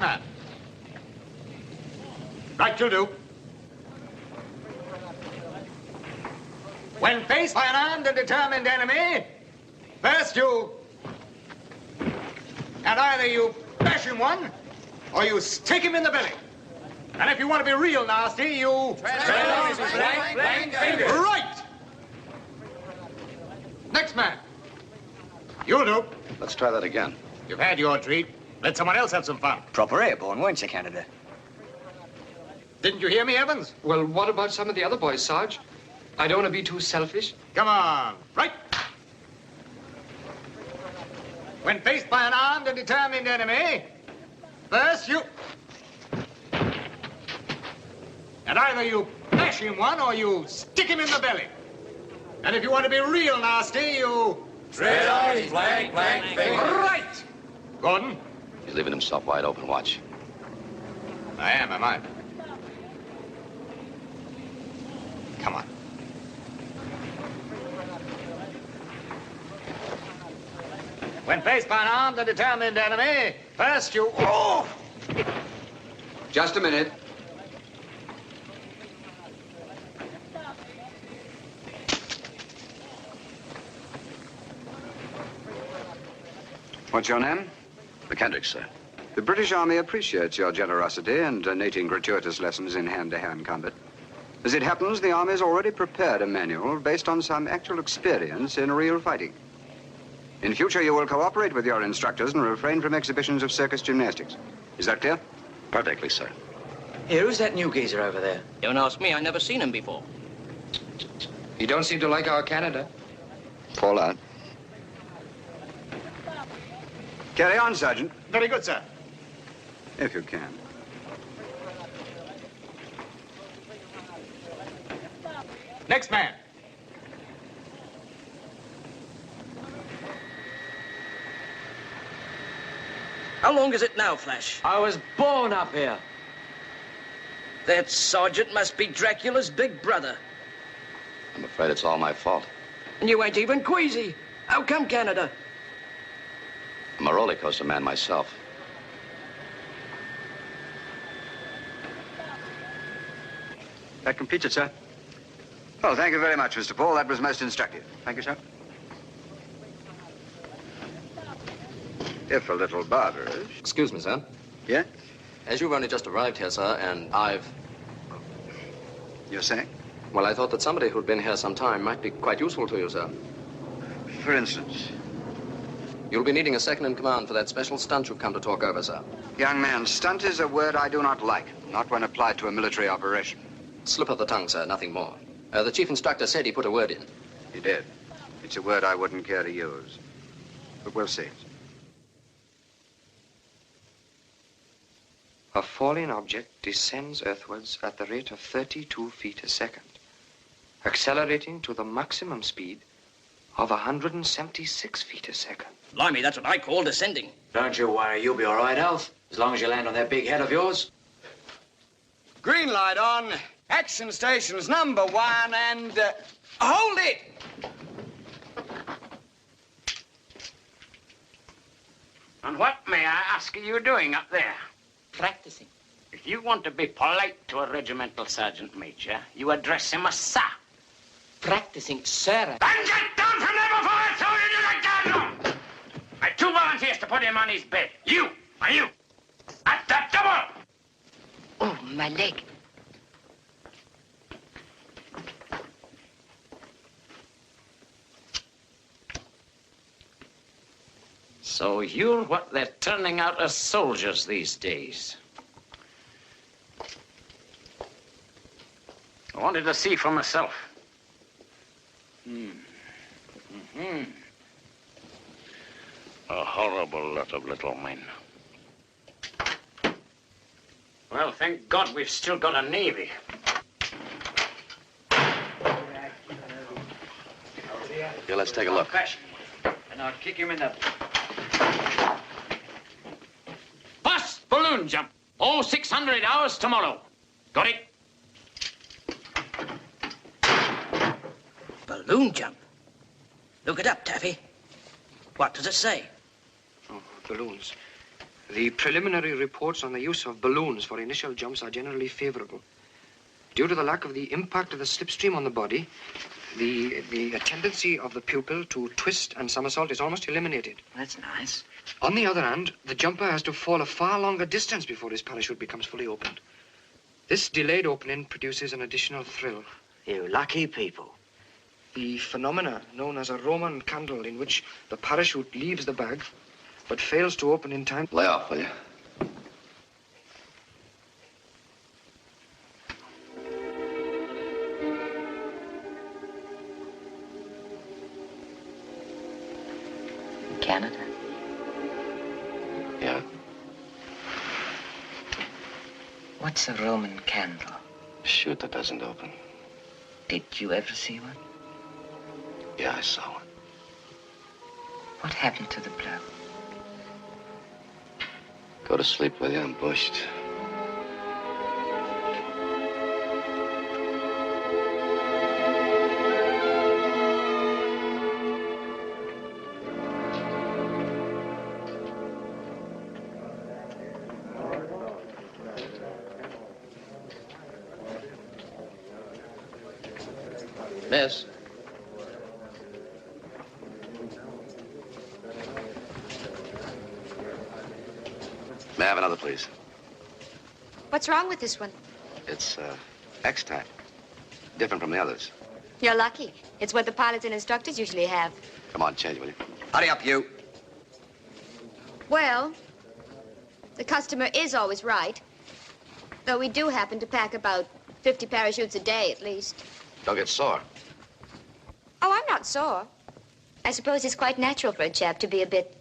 Next man. Right you do. When faced by an armed and determined enemy, first you... And either you bash him one, or you stick him in the belly. And if you want to be real nasty, you... Tread on his blank fingers. Right! Next man. You'll do. Let's try that again. You've had your treat. Let someone else have some fun. Proper airborne, weren't you, Canada? Didn't you hear me, Evans? Well, what about some of the other boys, Sarge? I don't want to be too selfish. Come on. Right. When faced by an armed and determined enemy, first you... And either you bash him one or you stick him in the belly. And if you want to be real nasty, you... Tread on his blank fingers. Right! Gordon? He's leaving himself wide open. Watch. I am I? Come on. When faced by an armed and determined enemy, first you... Oh! Just a minute. What's your name? McKendrick, sir. The British Army appreciates your generosity in donating gratuitous lessons in hand-to-hand combat. As it happens, the Army has already prepared a manual based on some actual experience in real fighting. In future, you will cooperate with your instructors and refrain from exhibitions of circus gymnastics. Is that clear? Perfectly, sir. Here, who's that new geezer over there? Don't ask me. I never seen him before. You don't seem to like our Canada. Fall out. Carry on, Sergeant. Very good, sir. If you can. Next man. How long is it now, Flash? I was born up here. That sergeant must be Dracula's big brother. I'm afraid it's all my fault. And you ain't even queasy. How come, Canada? I'm a roller coaster man myself. That completes it, sir. Well, thank you very much, Mr. Paul. That was most instructive. Thank you, sir. If a little barbarous. Excuse me, sir. Yeah? As you've only just arrived here, sir, and I've... You're saying? Well, I thought that somebody who'd been here some time might be quite useful to you, sir. For instance? You'll be needing a second in command for that special stunt you've come to talk over, sir. Young man, stunt is a word I do not like, not when applied to a military operation. Slip of the tongue, sir, nothing more. The chief instructor said he put a word in. He did. It's a word I wouldn't care to use. But we'll see. A falling object descends earthwards at the rate of 32 feet a second, accelerating to the maximum speed of 176 feet a second. Blimey, that's what I call descending. Don't you worry, you'll be all right, Alf, as long as you land on that big head of yours. Green light on. Action stations number 1 and... hold it! And what, may I ask, are you doing up there? Practicing. If you want to be polite to a regimental sergeant major, you address him as sir. Practicing, sir. Then get down from there before I throw you into the garden! I've 2 volunteers to put him on his bed. You, and you. At the double! Oh, my leg. So you're what they're turning out as soldiers these days. I wanted to see for myself. A horrible lot of little men. Well, thank God we've still got a navy. Here, let's take a look. And I'll kick him in the... First balloon jump. All 600 hours tomorrow. Got it? Balloon jump. Look it up, Taffy. What does it say? Oh, balloons. The preliminary reports on the use of balloons for initial jumps are generally favorable. Due to the lack of the impact of the slipstream on the body, the tendency of the pupil to twist and somersault is almost eliminated. That's nice. On the other hand, the jumper has to fall a far longer distance before his parachute becomes fully opened. This delayed opening produces an additional thrill. You lucky people. The phenomena known as a Roman candle, in which the parachute leaves the bag but fails to open in time. Lay off, will you? Canada? Yeah? What's a Roman candle? Chute that doesn't open. Did you ever see one? Yeah, I saw one. What happened to the blow? Go to sleep, will you? I'm bushed. Miss? May I have another, please? What's wrong with this one? It's, X-type. Different from the others. You're lucky. It's what the pilots and instructors usually have. Come on, change, will you? Hurry up, you. Well, the customer is always right. Though we do happen to pack about 50 parachutes a day, at least. Don't get sore. Oh, I'm not sore. I suppose it's quite natural for a chap to be a bit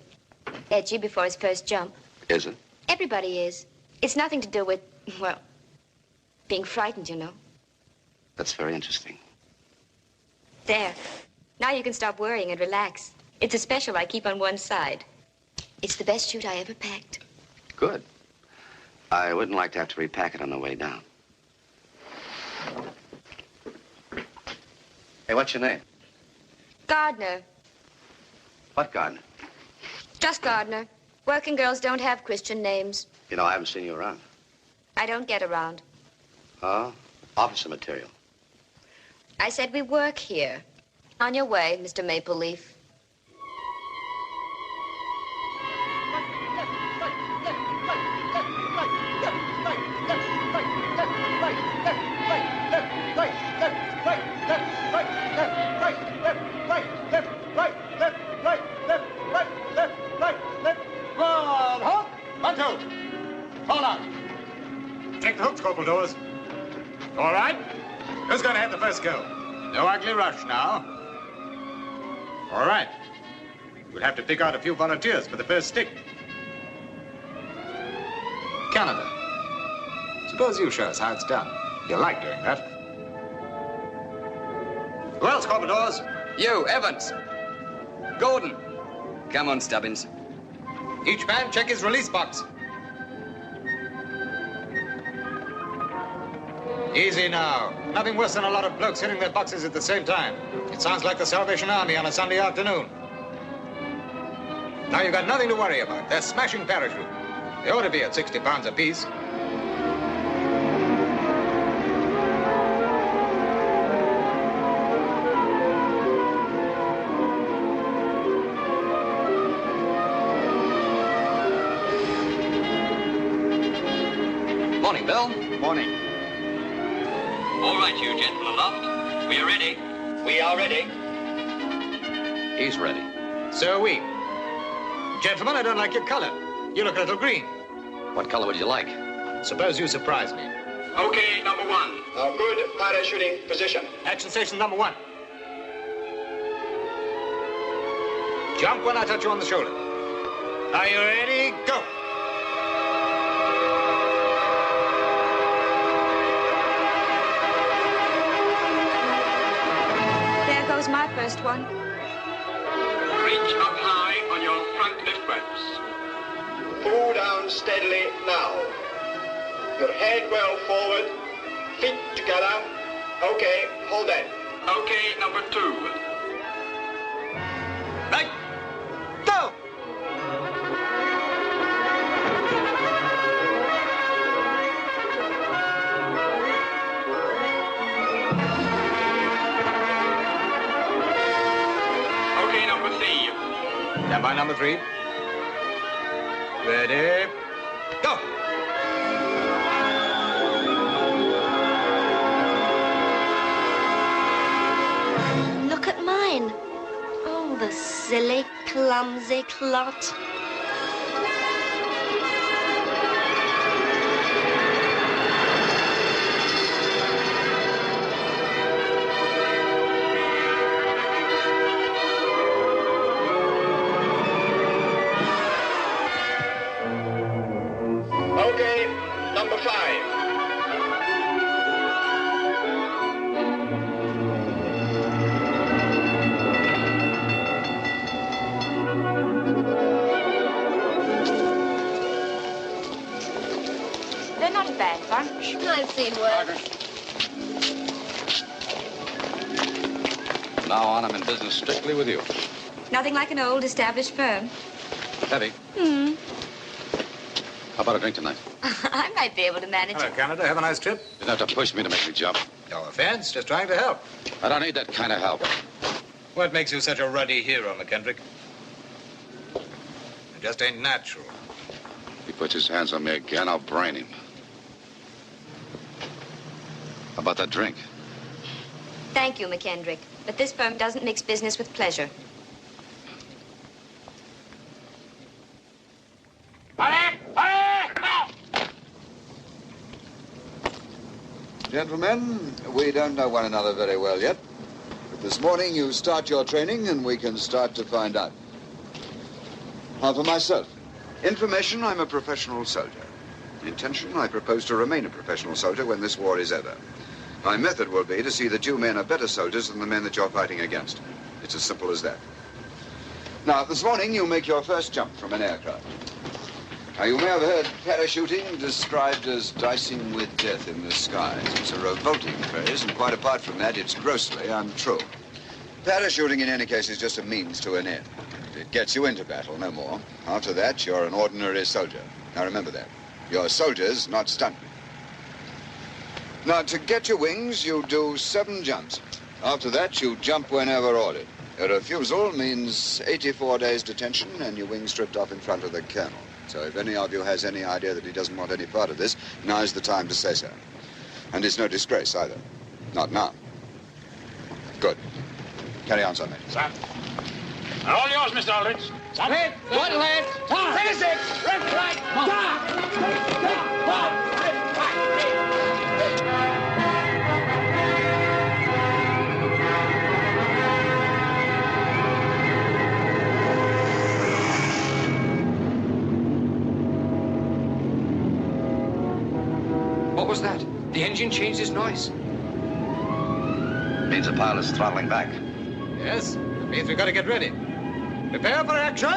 edgy before his first jump. Is it? Everybody is. It's nothing to do with, well, being frightened, you know. That's very interesting. There. Now you can stop worrying and relax. It's a special I keep on one side. It's the best chute I ever packed. Good. I wouldn't like to have to repack it on the way down. Hey, what's your name? Gardner. What Gardner? Just Gardner. Working girls don't have Christian names. You know, I haven't seen you around. I don't get around. Oh? Officer material. I said we work here. On your way, Mr. Maple Leaf. Hold on. Take the hooks, Corporal Dawes. All right. Who's going to have the first go? No ugly rush now. All right. We'll have to pick out a few volunteers for the first stick. Canada. Suppose you show us how it's done. You like doing that. Who else, Corporal Dawes? You, Evans. Gordon. Come on, Stubbins. Each man check his release box. Easy now. Nothing worse than a lot of blokes hitting their boxes at the same time. It sounds like the Salvation Army on a Sunday afternoon. Now you've got nothing to worry about. They're smashing parachute. They ought to be at 60 pounds apiece. Morning, Bill. Morning. All right, you gentlemen aloft. We are ready. We are ready. He's ready. So are we. Gentlemen, I don't like your color. You look a little green. What color would you like? Suppose you surprise me. Okay, number one. A good parachuting position. Action station number one. Jump when I touch you on the shoulder. Are you ready? Go. There goes my first one. Reach up high on your front lift ropes. Pull down steadily now. Your head well forward, feet together. Okay, hold that. Okay, number two. Right. Go! Stand by, number 3. Ready, go! Look at mine. Oh, the silly, clumsy clot. Okay, number 5. They're not a bad bunch. I've seen worse. From now on, I'm in business strictly with you. Nothing like an old established firm. Heavy, Hmm. how about a drink tonight? I might be able to manage Hello, it. Canada. Have a nice trip. You don't have to push me to make me jump. No offense, just trying to help. I don't need that kind of help. What makes you such a ruddy hero, McKendrick? It just ain't natural. If he puts his hands on me again, I'll brain him. How about that drink? Thank you, McKendrick. But this firm doesn't mix business with pleasure. Gentlemen, we don't know one another very well yet. But this morning you start your training and we can start to find out. Now for myself. Information, I'm a professional soldier. Intention, I propose to remain a professional soldier when this war is over. My method will be to see that you men are better soldiers than the men that you're fighting against. It's as simple as that. Now, this morning you make your first jump from an aircraft. Now, you may have heard parachuting described as dicing with death in the skies. It's a revolting phrase, and quite apart from that, it's grossly untrue. Parachuting, in any case, is just a means to an end. It gets you into battle, no more. After that, you're an ordinary soldier. Now, remember that. You're soldiers, not stuntmen. Now, to get your wings, you do 7 jumps. After that, you jump whenever ordered. A refusal means 84 days detention and your wings stripped off in front of the colonel. So if any of you has any idea that he doesn't want any part of this, now's the time to say so. And it's no disgrace either. Not now. Good. Carry on, Sergeant. Sir. And all yours, Mr. Aldrich. Left, one left, turn. 36, left, right, What was that? The engine changed its noise. Means the pilot's throttling back. Yes, it means we've got to get ready. Prepare for action.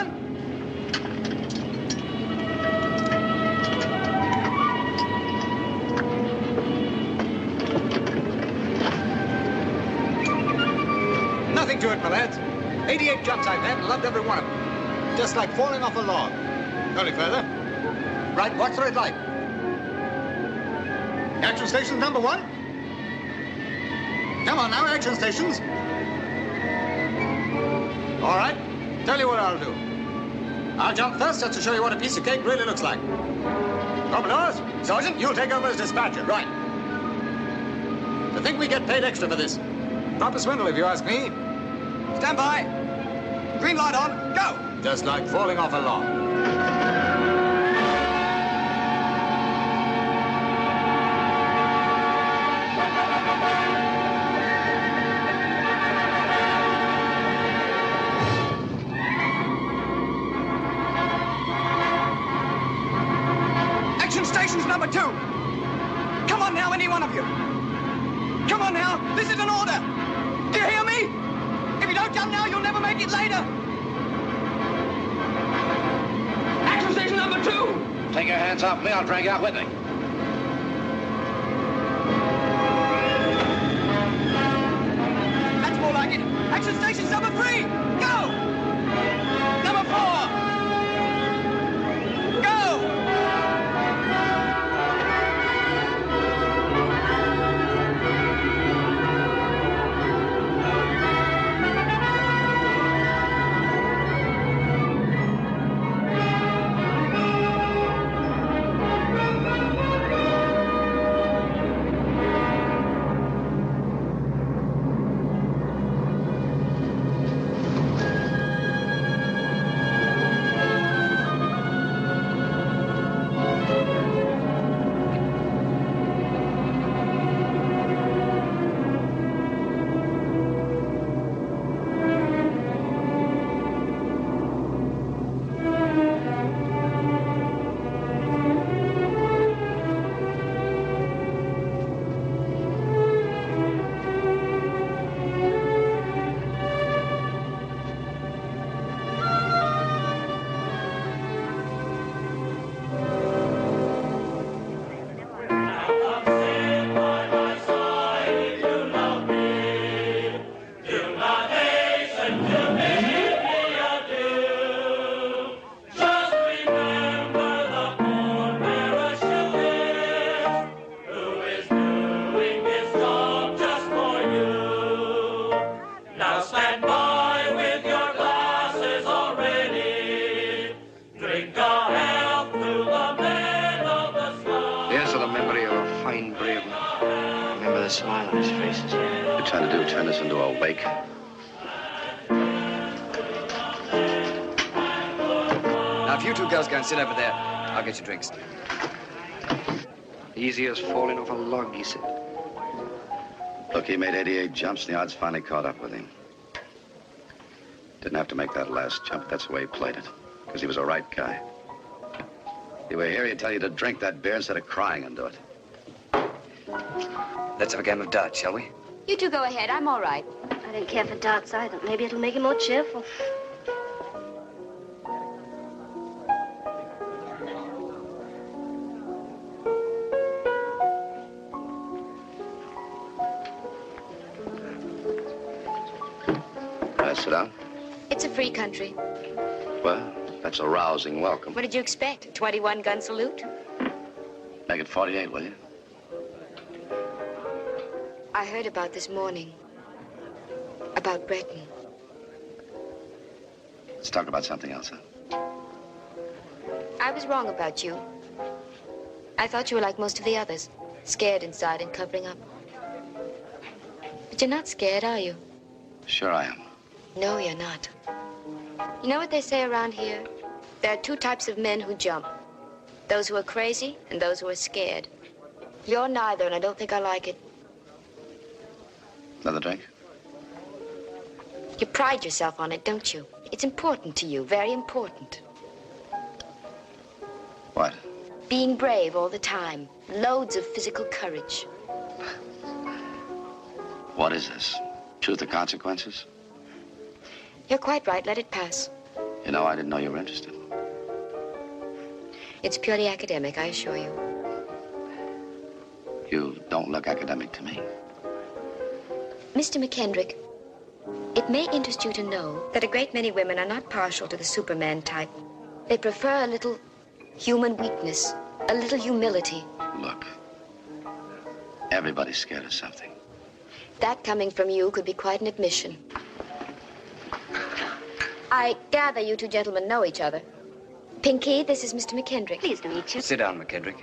Nothing to it, my lads. 88 jumps I've had and loved every one of them. Just like falling off a log. Only further. Right, watch the red light. Action station number 1. Come on now, action stations. All right, tell you what I'll do. I'll jump first just to show you what a piece of cake really looks like. Commodores, Sergeant, you'll take over as dispatcher, right? To think we get paid extra for this. Proper swindle, if you ask me. Stand by. Green light on, go! Just like falling off a log. Stations number 2. Come on now, any one of you. Come on now, this is an order. Do you hear me? If you don't jump now, you'll never make it later. Action station number 2. Take your hands off me, I'll drag you out with me. That's more like it. Action station number 3. Go! Number 4. smile on his face as yet. What you're trying to do, turn this into a wake? Now, if you two girls go and sit over there, I'll get you drinks. Easy as falling off a log, he said. Look, he made 88 jumps, and the odds finally caught up with him. Didn't have to make that last jump. That's the way he played it, because he was a right guy. If he were here, he'd tell you to drink that beer instead of crying into it. Let's have a game of darts, shall we? You two go ahead. I'm all right. I don't care for darts either. Maybe it'll make him more cheerful. Sit down. It's a free country. Well, that's a rousing welcome. What did you expect? A 21-gun salute? Make it 48, will you? I heard about this morning. About Breton. Let's talk about something else, huh? I was wrong about you. I thought you were like most of the others. Scared inside and covering up. But you're not scared, are you? Sure I am. No, you're not. You know what they say around here? There are two types of men who jump. Those who are crazy and those who are scared. You're neither, and I don't think I like it. Another drink? You pride yourself on it, don't you? It's important to you, very important. What? Being brave all the time. Loads of physical courage. What is this? Truth or consequences? You're quite right. Let it pass. You know, I didn't know you were interested. It's purely academic, I assure you. You don't look academic to me. Mr. McKendrick, it may interest you to know that a great many women are not partial to the Superman type. They prefer a little human weakness, a little humility. Look, everybody's scared of something. That coming from you could be quite an admission. I gather you two gentlemen know each other. Pinky, this is Mr. McKendrick. Pleased to meet you. Sit down, McKendrick.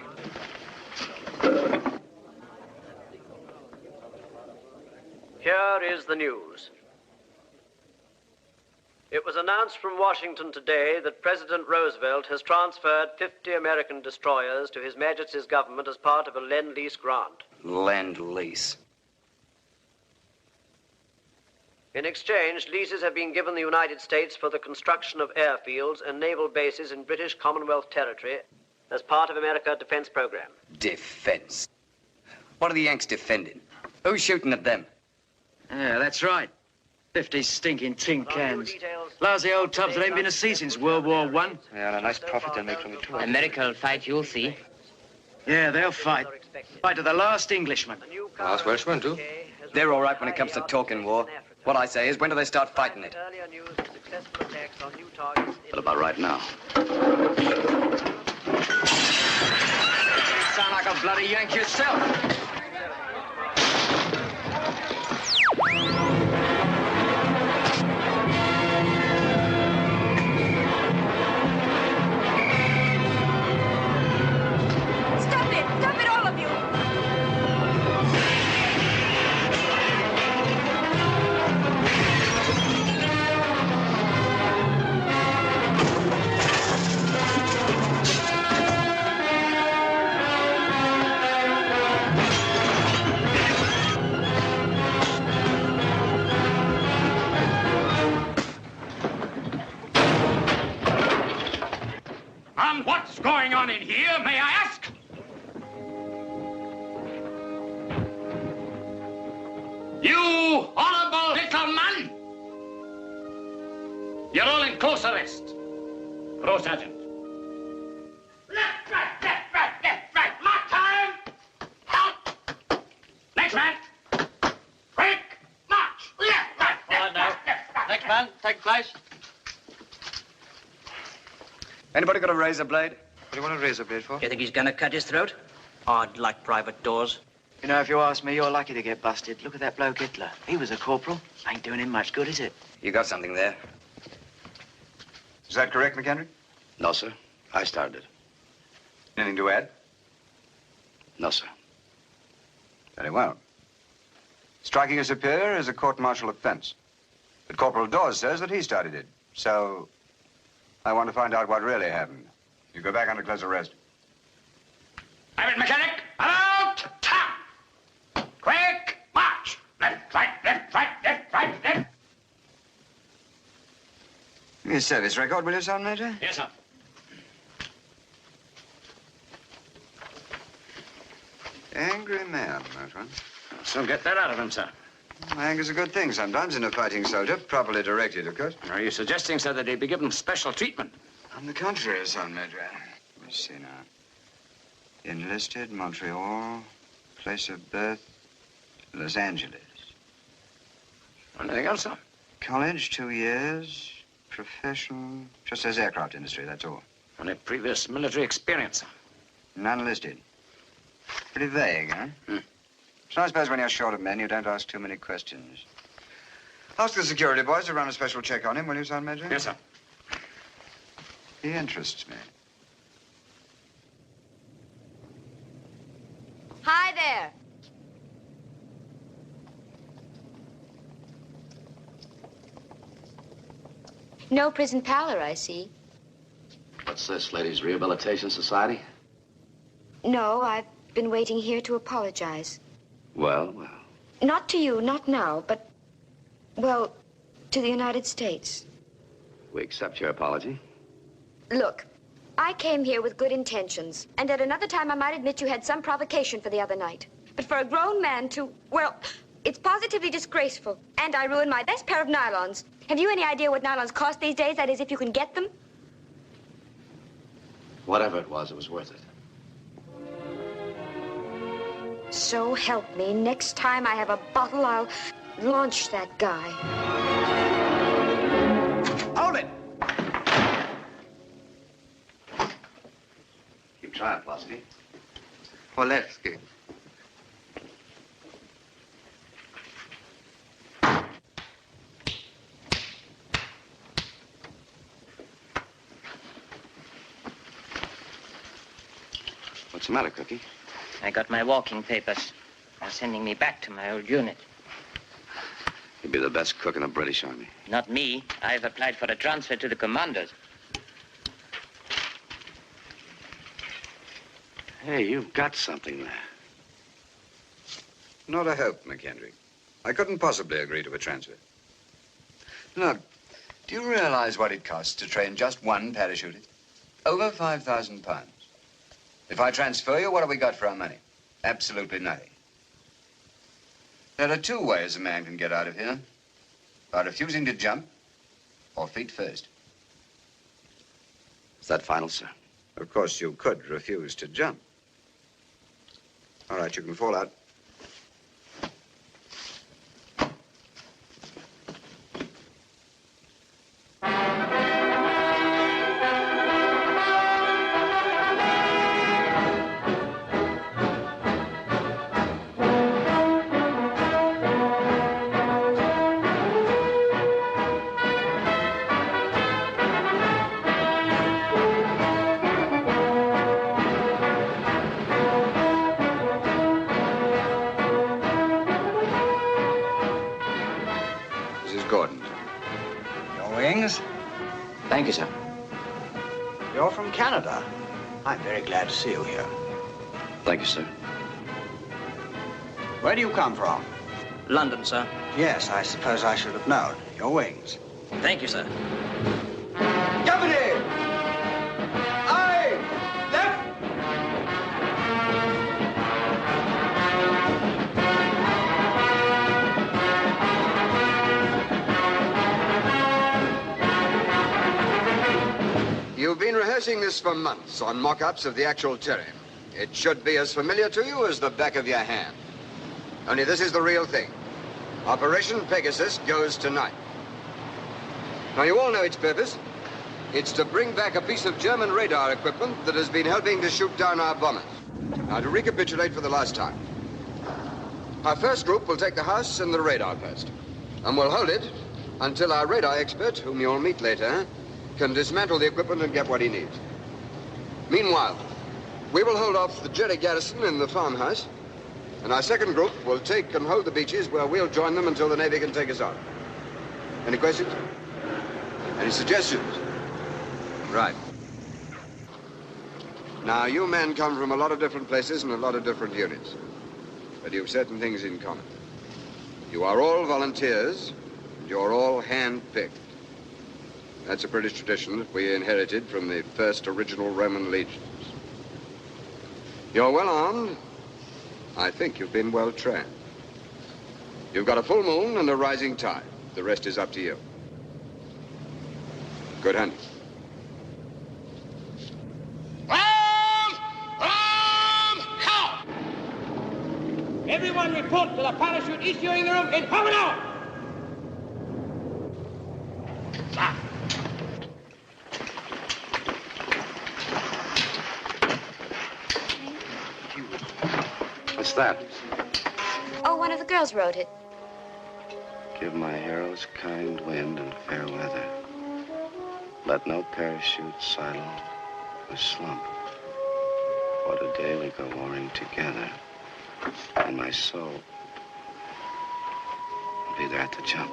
Here is the news. It was announced from Washington today that President Roosevelt has transferred 50 American destroyers to His Majesty's government as part of a Lend-Lease grant. Lend-Lease. In exchange, leases have been given the United States for the construction of airfields and naval bases in British Commonwealth territory as part of America's defense program. Defense. What are the Yanks defending? Who's shooting at them? Yeah, that's right. 50 stinking tin cans. Lousy old tubs that ain't been a sea since World War I. Yeah, and a nice profit they'll make from it, too. America will fight, you'll see. Yeah, they'll fight. Fight to the last Englishman. Last Welshman, too. They're all right when it comes to talking war. What I say is, when do they start fighting it? What about right now? You sound like a bloody Yank yourself. Stop it! Stop it, all of you! What's going on in here, may I ask? You horrible little man! You're all in close arrest. Row Sergeant. Left, right. Mark time! Out! Next man! Quick! March! Left, right, left. Next man, take place. Anybody got a razor blade? What do you want a razor blade for? You think he's gonna cut his throat? I'd like private doors. You know, if you ask me, you're lucky to get busted. Look at that bloke Hitler. He was a corporal. Ain't doing him much good, is it? You got something there. Is that correct, McHenry? No, sir. I started it. Anything to add? No, sir. Very well. Striking a superior is a court-martial offense. But Corporal Dawes says that he started it. So, I want to find out what really happened. You go back under close arrest. Have it, mechanic! Out! Top! Quick! March! Left, right, left, right, left, right, left. Give me a service record, will you, Sergeant Major? Yes, sir. Angry man, that one. So get that out of him, sir. Anger's a good thing sometimes in a fighting soldier, properly directed, of course. Are you suggesting, sir, that he be given special treatment? On the contrary, Sergeant Major. Let me see now. Enlisted, Montreal, place of birth, Los Angeles. Anything else, sir? College, 2 years. Profession, just says aircraft industry, that's all. Any previous military experience, sir? None listed. Pretty vague, huh? So I suppose when you're short of men, you don't ask too many questions. Ask the security boys to run a special check on him, will you, Sergeant Major? Yes, sir. He interests me. Hi there. No prison pallor, I see. What's this, Ladies' Rehabilitation Society? No, I've been waiting here to apologize. Well, well. Not to you, not now, but, well, to the United States. We accept your apology. Look, I came here with good intentions, and at another time I might admit you had some provocation for the other night. But for a grown man to, well, it's positively disgraceful. And I ruined my best pair of nylons. Have you any idea what nylons cost these days? That is, if you can get them? Whatever it was worth it. So help me, next time I have a bottle, I'll launch that guy. Hold it! Keep trying, Plosky. Polevsky. What's the matter, Cookie? I got my walking papers. They're sending me back to my old unit. You'd be the best cook in the British Army. Not me. I've applied for a transfer to the commandos. Hey, you've got something there. Not a hope, McHenry. I couldn't possibly agree to a transfer. Look, do you realize what it costs to train just one parachutist? Over £5,000. If I transfer you, what have we got for our money? Absolutely nothing. There are two ways a man can get out of here. By refusing to jump, or feet first. Is that final, sir? Of course, you could refuse to jump. All right, you can fall out. Thank you, sir. You're from Canada. I'm very glad to see you here. Thank you, sir. Where do you come from? London, sir. Yes, I suppose I should have known. Your wings. Thank you, sir. Company! Aye! Left! You've been rehearsing this for months on mock-ups of the actual terrain. It should be as familiar to you as the back of your hand. Only this is the real thing. Operation Pegasus goes tonight. Now, you all know its purpose. It's to bring back a piece of German radar equipment that has been helping to shoot down our bombers. Now, to recapitulate for the last time. Our first group will take the house and the radar post. And we'll hold it until our radar expert, whom you'll meet later, can dismantle the equipment and get what he needs. Meanwhile, we will hold off the Jerry garrison in the farmhouse And our second group will take and hold the beaches where we'll join them until the Navy can take us out. Any questions? Any suggestions? Right. Now, you men come from a lot of different places and a lot of different units. But you've certain things in common. You are all volunteers, and you're all hand-picked. That's a British tradition that we inherited from the first original Roman legions. You're well armed. I think you've been well trained. You've got a full moon and a rising tide. The rest is up to you. Good hunting. Out! Everyone report to the parachute issuing room in half an hour. What's that? Oh, one of the girls wrote it. Give my heroes kind wind and fair weather. Let no parachute sidle or slump. For today we go warring together. And my soul will be there at the jump.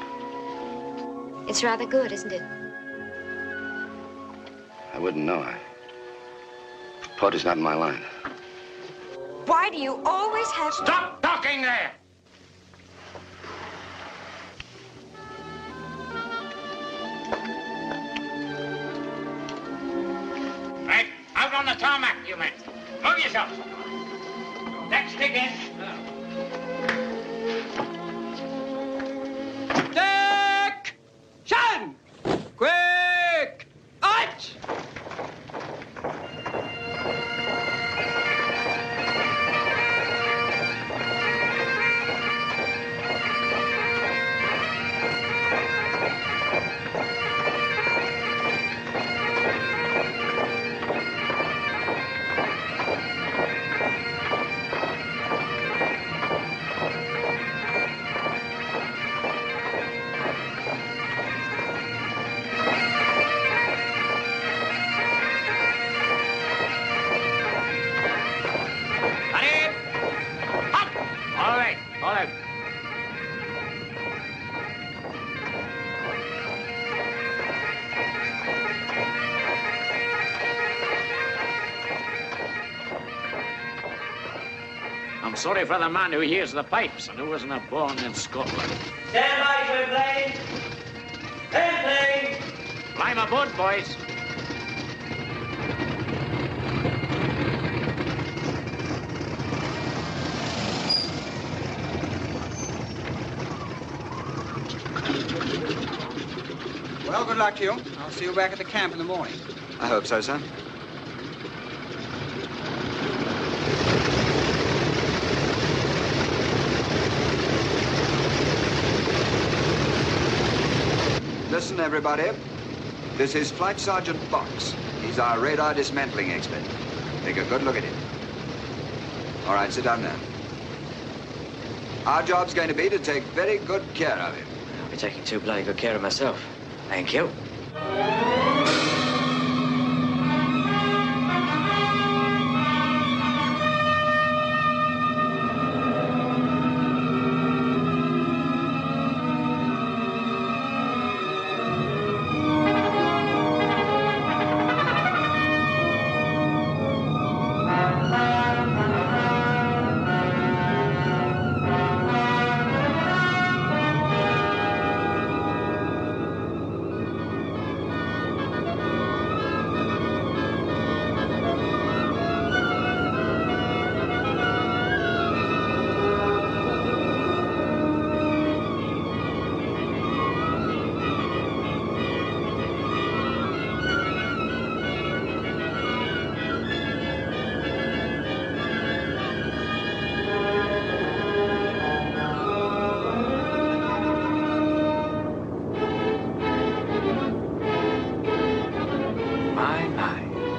It's rather good, isn't it? I wouldn't know. Poetry's not in my line. Why do you always have... Stop talking there! Right, out on the tarmac, you men. Move yourself. Next stick in. Section! Quick! Out! I'm sorry for the man who hears the pipes and who wasn't born in Scotland. Stand by, Twin Plane. Plane. Climb aboard, boys. Well, good luck to you. I'll see you back at the camp in the morning. I hope so, sir. Listen, everybody. This is Flight Sergeant Box. He's our radar dismantling expert. Take a good look at him. All right, sit down now. Our job's going to be to take very good care of him. I'll be taking too bloody good care of myself. Thank you.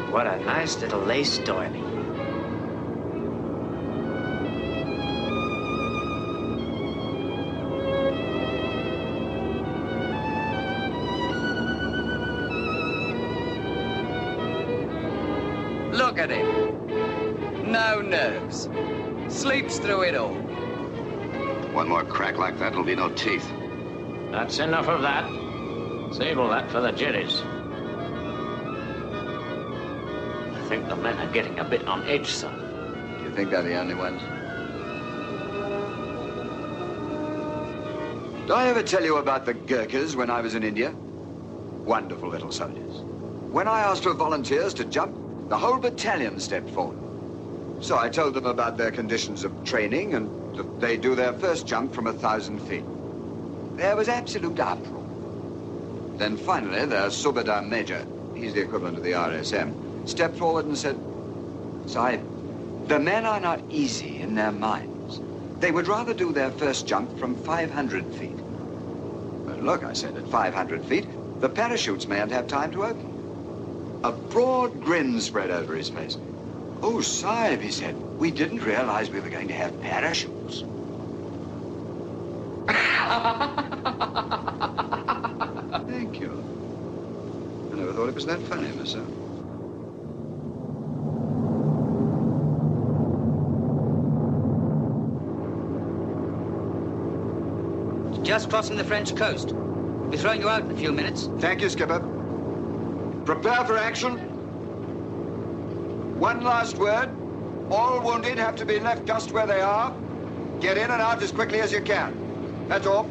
What a nice little lace doily. Look at him. No nerves. Sleeps through it all. One more crack like that, there'll be no teeth. That's enough of that. Save all that for the juries. I think the men are getting a bit on edge, sir. Do you think they're the only ones? Did I ever tell you about the Gurkhas when I was in India? Wonderful little soldiers. When I asked for volunteers to jump, the whole battalion stepped forward. So I told them about their conditions of training and that they do their first jump from 1,000 feet. There was absolute uproar. Then finally, their Subedar Major, he's the equivalent of the RSM, stepped forward and said, Sahib, the men are not easy in their minds. They would rather do their first jump from 500 feet. But look, I said, at 500 feet, the parachutes mayn't have time to open. A broad grin spread over his face. Oh, Sahib, he said, we didn't realize we were going to have parachutes. Thank you. I never thought it was that funny myself. Just crossing the French coast. We'll be throwing you out in a few minutes. Thank you, Skipper. Prepare for action. One last word. All wounded have to be left just where they are. Get in and out as quickly as you can. That's all.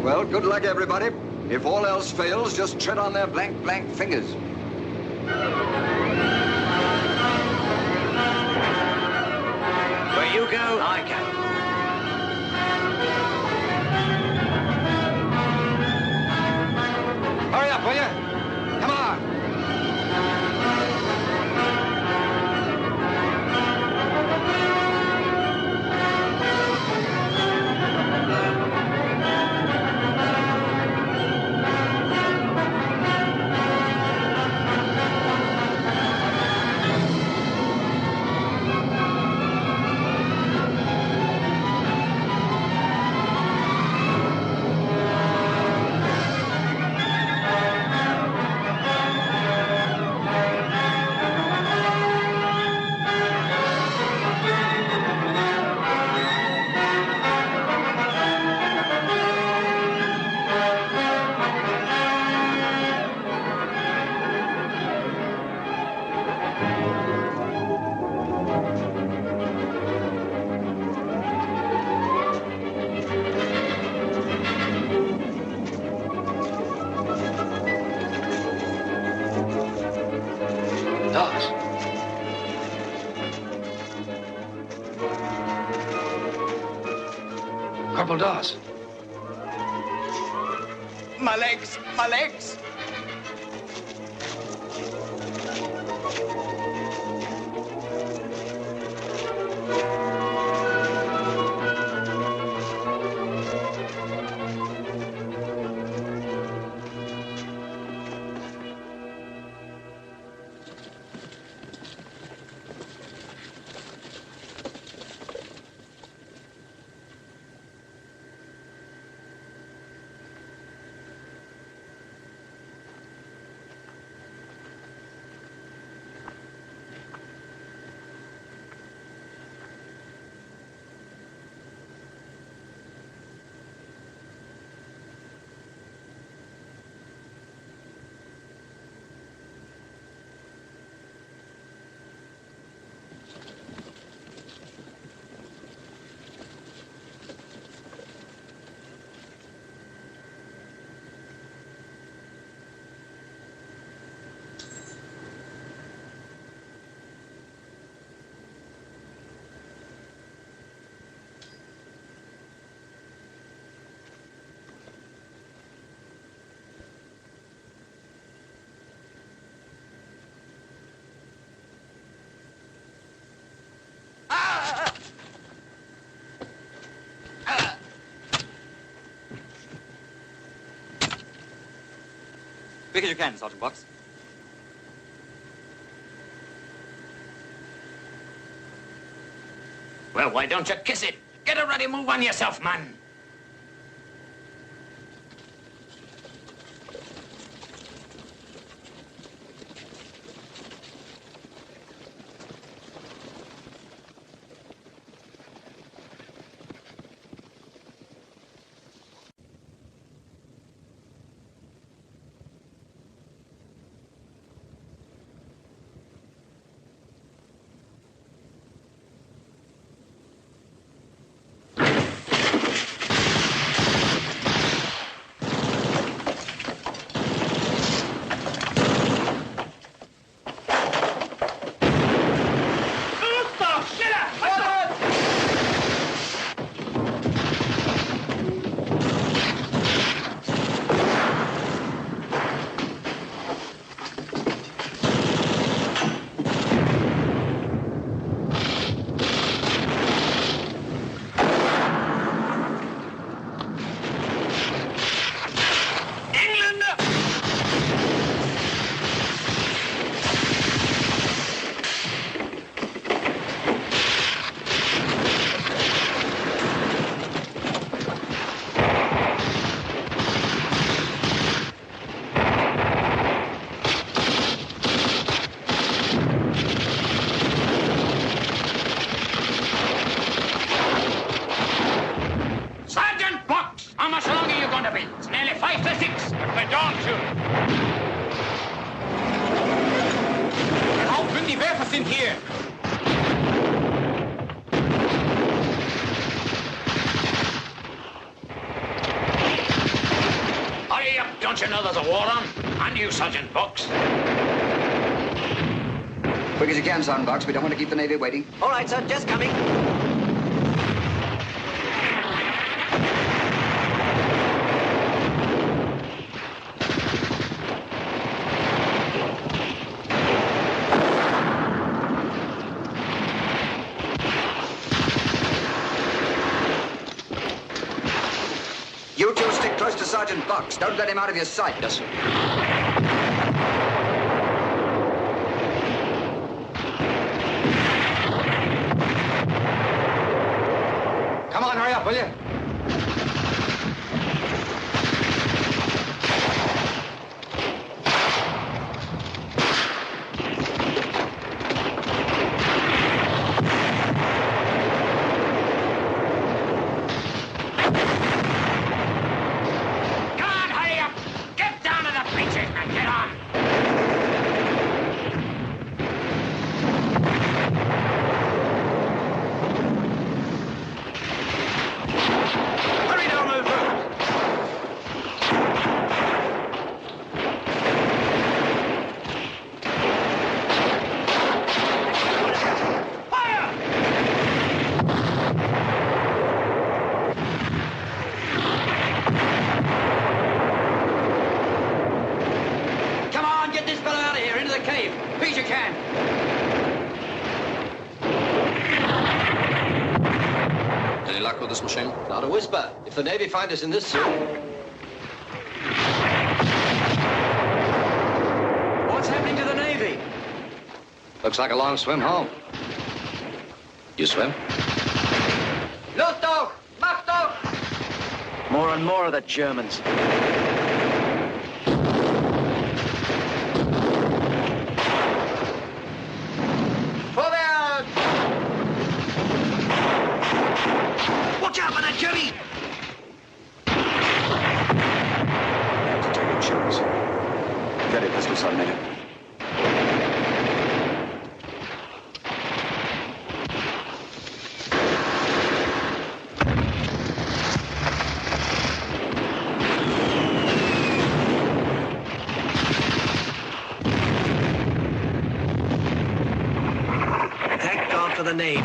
Well, good luck, everybody. If all else fails, just tread on their blank fingers. Where you go, I go. Hurry up, will you? Come on. Corporal Dawes. My legs, my legs. Quick as you can, Sergeant Box. Well, why don't you kiss it? Get a ready move on yourself, man. Don't you know there's a war on? And you, Sergeant Box. Quick as you can, Sergeant Box. We don't want to keep the Navy waiting. All right, sir. Just coming. You two stick close to Sergeant Box. Don't let him out of your sight. Yes, sir. Come on, hurry up, will you? Not a whisper. If the Navy find us in this suit... What's happening to the Navy? Looks like a long swim home. You swim? Luft auf! Macht auf! More and more of the Germans. Watch out for that Jimmy! Take a chance. Get it, pistol, Sergeant. Thank God for the Navy.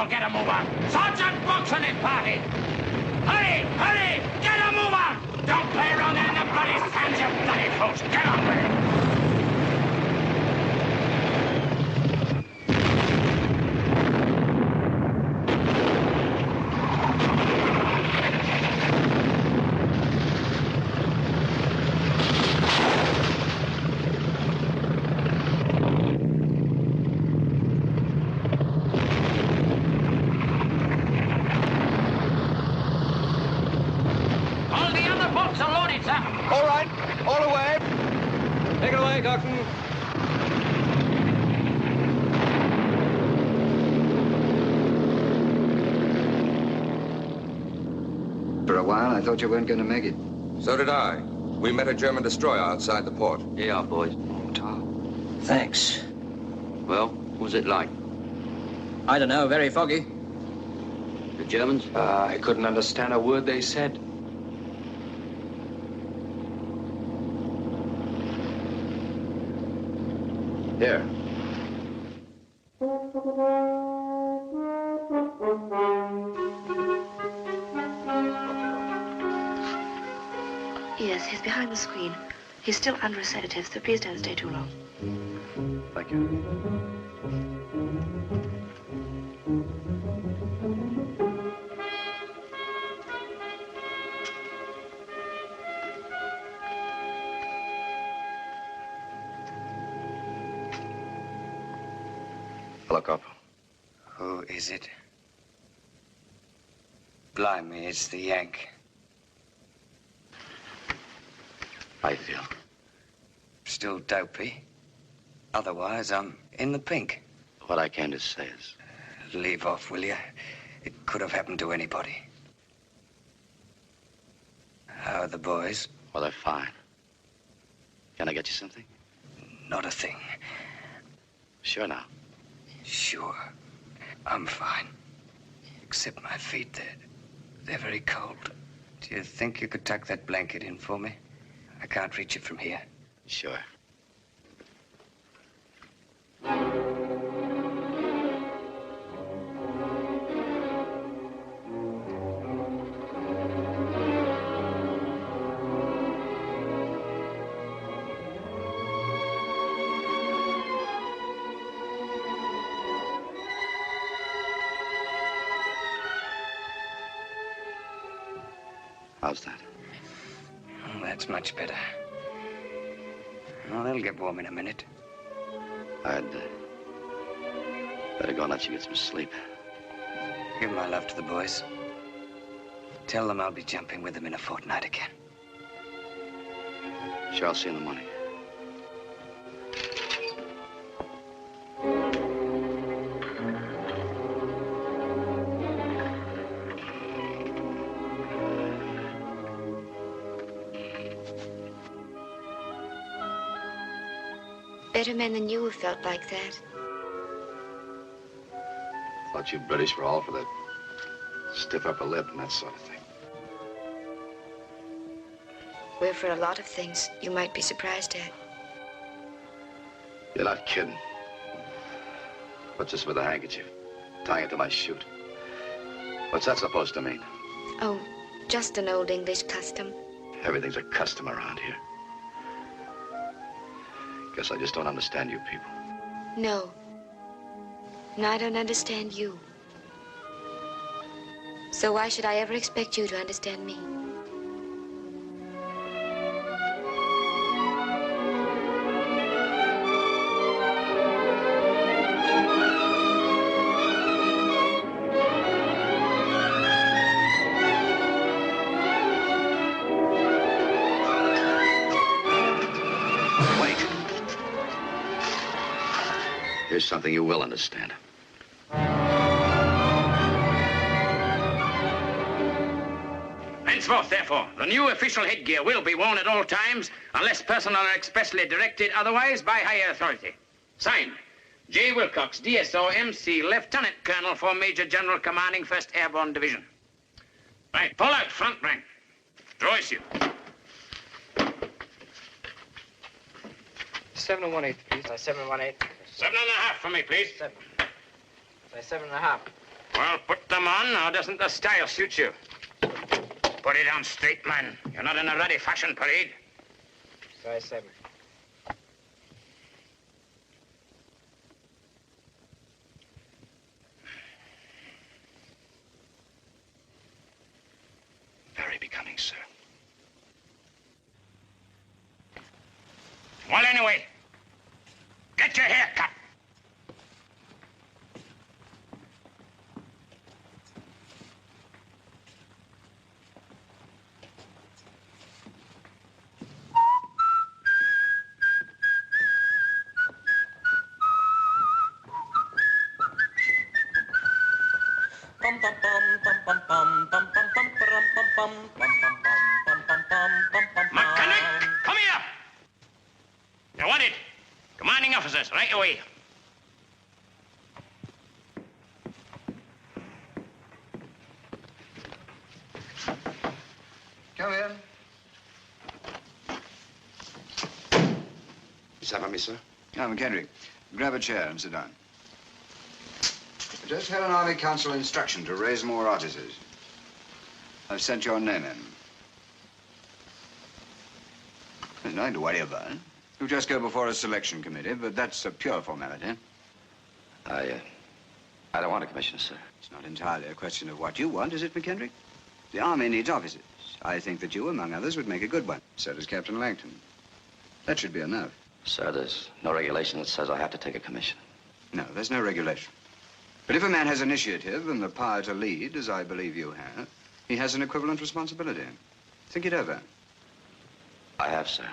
Get a move on. Sergeant Box and his party. Hurry! Hurry! Get a move on! Don't play around there in the bloody sands, you bloody fools! Get on with it! All right, all away. Take it away, Coxswain. For a while, I thought you weren't going to make it. So did I. We met a German destroyer outside the port. Yeah, boys. Thanks. Well, what was it like? I don't know, very foggy. The Germans? I couldn't understand a word they said. Here. Yes, he's behind the screen. He's still under a sedative, so please don't stay too long. Thank you. Hello, Corporal. Who is it? Blimey, it's the Yank. How you feel? Still dopey. Otherwise, I'm in the pink. What I came to say is... Leave off, will you? It could have happened to anybody. How are the boys? Well, they're fine. Can I get you something? Not a thing. Sure now. Sure. I'm fine. Except my feet, they're very cold. Do you think you could tuck that blanket in for me? I can't reach it from here. Sure. How's that? Oh, that's much better. Oh, they'll get warm in a minute. I'd better go and let you get some sleep. Give my love to the boys. Tell them I'll be jumping with them in a fortnight again. Sure, I'll see you in the morning. Better men than you have felt like that. Thought you British were all for that stiff upper lip and that sort of thing. We're for a lot of things you might be surprised at. You're not kidding. What's this with a handkerchief? Tying it to my chute. What's that supposed to mean? Oh, just an old English custom. Everything's a custom around here. Guess I just don't understand you people. No. And I don't understand you. So why should I ever expect you to understand me? Here's something you will understand. Henceforth, therefore, the new official headgear will be worn at all times, unless personnel are expressly directed otherwise by higher authority. Signed, J. Wilcox, DSO, MC, Lieutenant Colonel for Major General commanding 1st Airborne Division. Right, pull out, front rank. Draw issue. 7-1-8, please. 7-1-8. 7.5 for me, please. 7.5. Well, put them on, or doesn't the style suit you? Put it on straight, man. You're not in a ruddy fashion parade. Try 7. Very becoming, sir. Well, anyway, get your hair cut. Mechanic, come here. You wanted. Commanding officers, right away. Come in. Is that for me, sir? Now, McKendrick, grab a chair and sit down. I just had an Army Council instruction to raise more artisans. I've sent your name in. There's nothing to worry about. You just go before a selection committee, but that's a pure formality. I don't want a commission, sir. It's not entirely a question of what you want, is it, McKendrick? The Army needs officers. I think that you, among others, would make a good one. So does Captain Langton. That should be enough. Sir, there's no regulation that says I have to take a commission. No, there's no regulation. But if a man has initiative and the power to lead, as I believe you have, he has an equivalent responsibility. Think it over. I have, sir.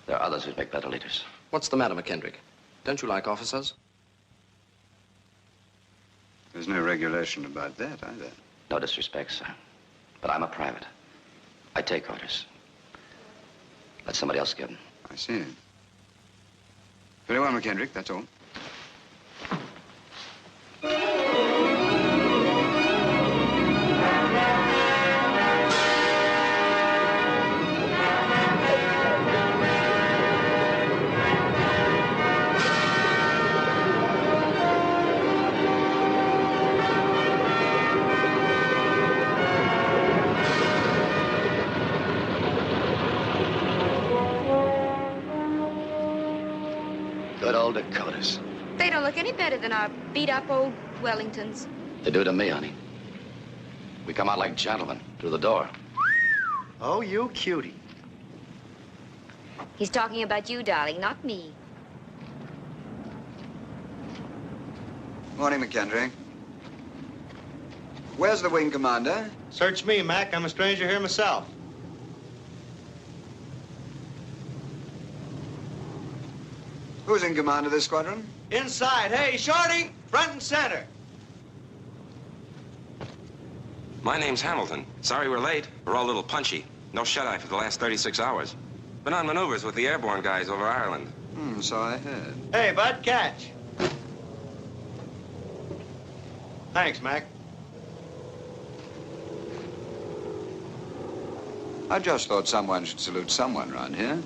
There are others who'd make better leaders. What's the matter, McKendrick? Don't you like officers? There's no regulation about that, either. No disrespect, sir. But I'm a private. I take orders. Let somebody else give them. I see. Very well, McKendrick, that's all. Good old Dakotas. They don't look any better than our beat-up old Wellingtons. They do to me, honey. We come out like gentlemen through the door. Oh, you cutie. He's talking about you, darling, not me. Morning, McKendrick. Where's the wing commander? Search me, Mac. I'm a stranger here myself. Who's in command of this squadron? Inside. Hey, Shorty, front and center. My name's Hamilton. Sorry we're late. We're all a little punchy. No shut-eye for the last 36 hours. Been on maneuvers with the airborne guys over Ireland. So I heard. Hey, bud, catch. Thanks, Mac. I just thought someone should salute someone around here.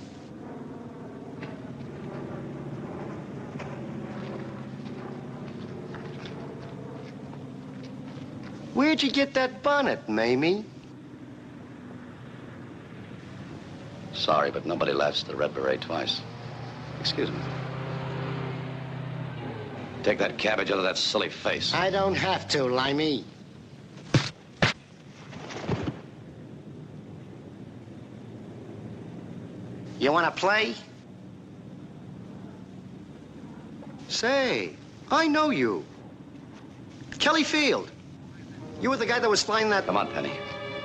Where'd you get that bonnet, Mamie? Sorry, but nobody laughs at the Red Beret twice. Excuse me. Take that cabbage out of that silly face. I don't have to, Limey. You want to play? Say, I know you. Kelly Field. You were the guy that was flying that... Come on, Penny.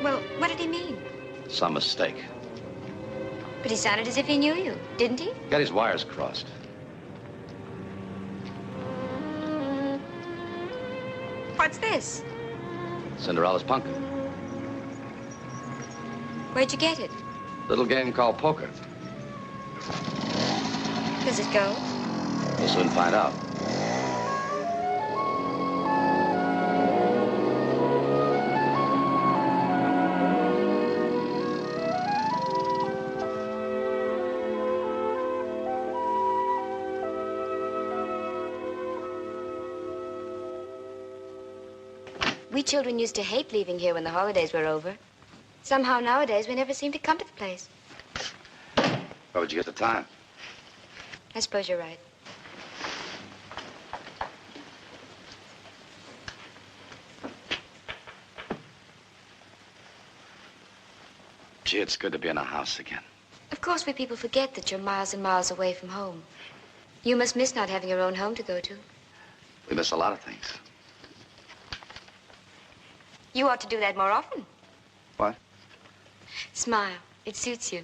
Well, what did he mean? Some mistake. But he sounded as if he knew you, didn't he? Got his wires crossed. What's this? Cinderella's pumpkin. Where'd you get it? Little game called poker. Does it go? We'll soon find out. We children used to hate leaving here when the holidays were over. Somehow nowadays we never seem to come to the place. Where would you get the time? I suppose you're right. Gee, it's good to be in a house again. Of course, we people forget that you're miles and miles away from home. You must miss not having your own home to go to. We miss a lot of things. You ought to do that more often. What? Smile. It suits you.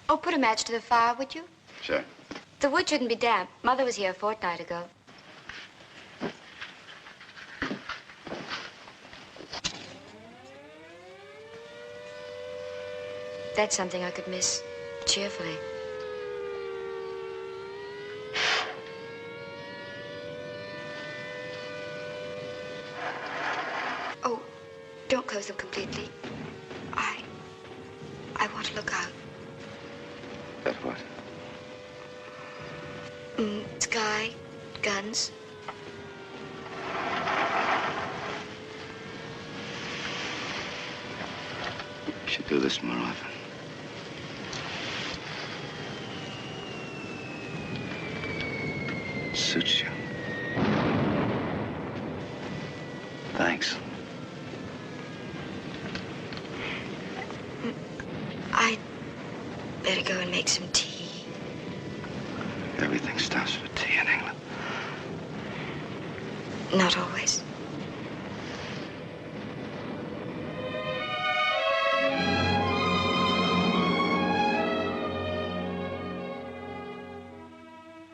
Oh, put a match to the fire, would you? Sure. The wood shouldn't be damp. Mother was here a fortnight ago. That's something I could miss cheerfully. Oh, don't close them completely. I want to look out. At what? Sky, guns. We should do this more often. Suits you. Thanks. I'd better go and make some tea. Everything starts with tea in England. Not always.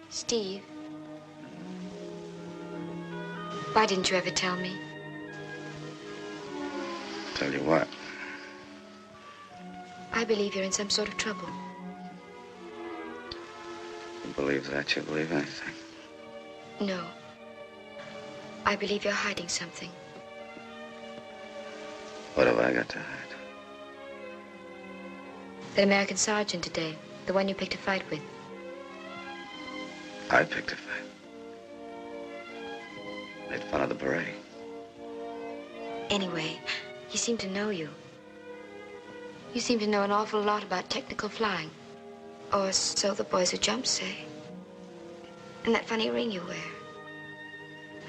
Steve, why didn't you ever tell me? Tell you what? I believe you're in some sort of trouble. You believe that, you believe anything. No. I believe you're hiding something. What have I got to hide? That American sergeant today, the one you picked a fight with. I picked a fight. Made fun of the beret. Anyway, he seemed to know you. You seem to know an awful lot about technical flying. Or so the boys who jump say. And that funny ring you wear.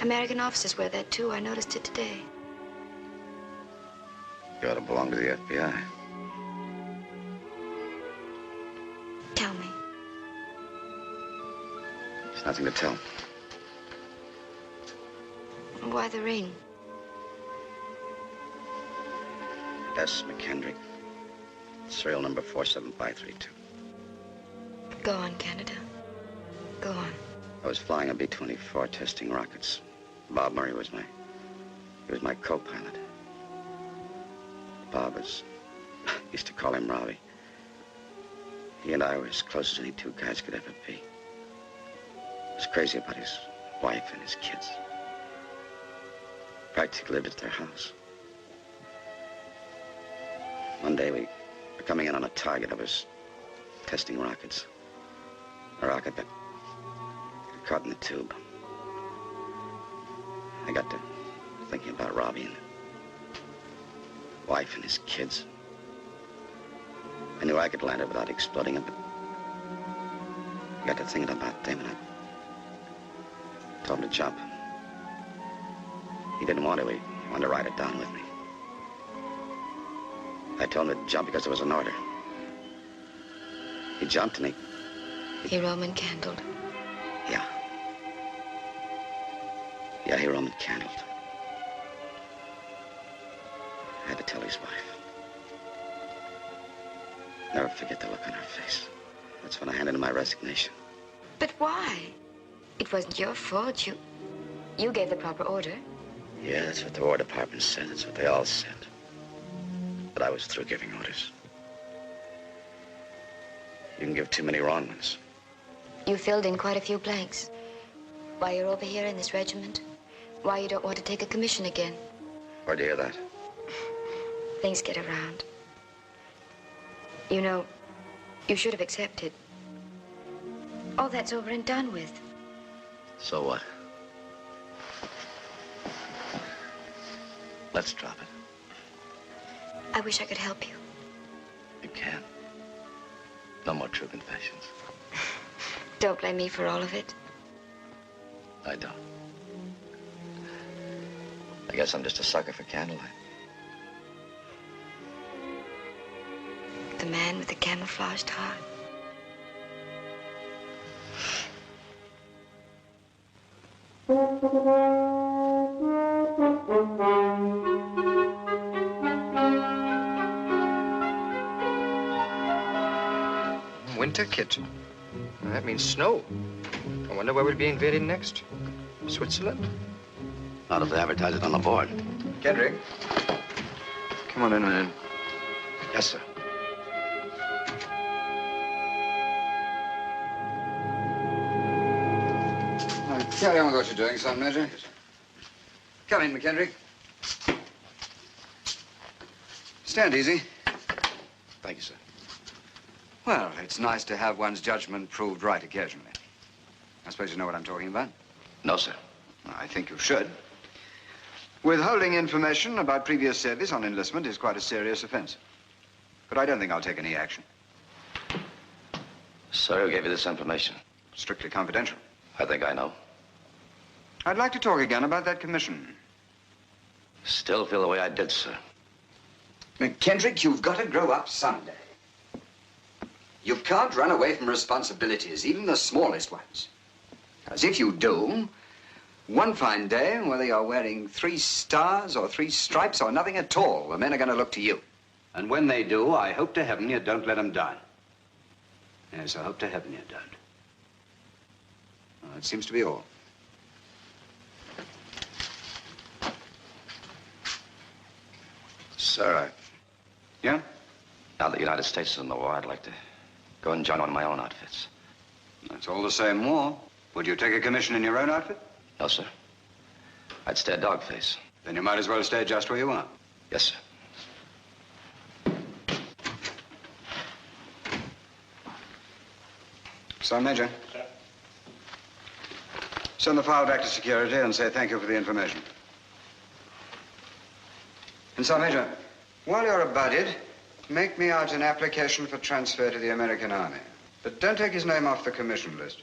American officers wear that too. I noticed it today. You ought to belong to the FBI. Tell me. There's nothing to tell. Why the ring? S. McKendrick. Serial number 47532. Go on, Canada. Go on. I was flying a B-24 testing rockets. Bob Murray was my co-pilot. Bob used to call him Robbie. He and I were as close as any two guys could ever be. He was crazy about his wife and his kids. Practically lived at their house. One day we were coming in on a target. I was testing rockets. A rocket got caught in the tube. I got to thinking about Robbie and wife and his kids. I knew I could land it without exploding it, but I got to thinking about them and I told him to jump. He didn't want to. He wanted to ride it down with me. I told him to jump because there was an order. He jumped and He Roman candled. Yeah. Yeah, he Roman candled. I had to tell his wife. Never forget the look on her face. That's when I handed in my resignation. But why? It wasn't your fault. You gave the proper order. Yeah, that's what the War Department said. That's what they all said. But I was through giving orders. You can give too many wrong ones. You filled in quite a few blanks. Why you're over here in this regiment. Why you don't want to take a commission again. Where'd you hear that? Things get around. You know, you should have accepted. All that's over and done with. So what? Let's drop it. I wish I could help you. You can't. No more true confessions. Don't blame me for all of it. I don't. I guess I'm just a sucker for candlelight. The man with the camouflaged heart. Winter kit. That means snow. I wonder where we'll be invaded next. Switzerland? Not if they advertise it on the board. Kendrick, come on in a minute. Yes, sir. Carry on with what you're doing, son, Major. Come in, McKendrick. Stand easy. Thank you, sir. Well, it's nice to have one's judgment proved right occasionally. I suppose you know what I'm talking about? No, sir. I think you should. Withholding information about previous service on enlistment is quite a serious offense. But I don't think I'll take any action. Sir, who gave you this information? Strictly confidential. I think I know. I'd like to talk again about that commission. Still feel the way I did, sir. McKendrick, you've got to grow up someday. You can't run away from responsibilities, even the smallest ones. Because if you do, one fine day, whether you're wearing 3 stars or 3 stripes or nothing at all, the men are going to look to you. And when they do, I hope to heaven you don't let them down. Yes, I hope to heaven you don't. Well, that seems to be all. Sir, Yeah? now that the United States is in the war, I'd like to go and join one of my own outfits. That's all the same war. Would you take a commission in your own outfit? No, sir. I'd stay a dog face. Then you might as well stay just where you are. Yes, sir. Sergeant Major. Sir. Send the file back to security and say thank you for the information. And Sergeant Major, while you're about it, make me out an application for transfer to the American Army. But don't take his name off the commission list.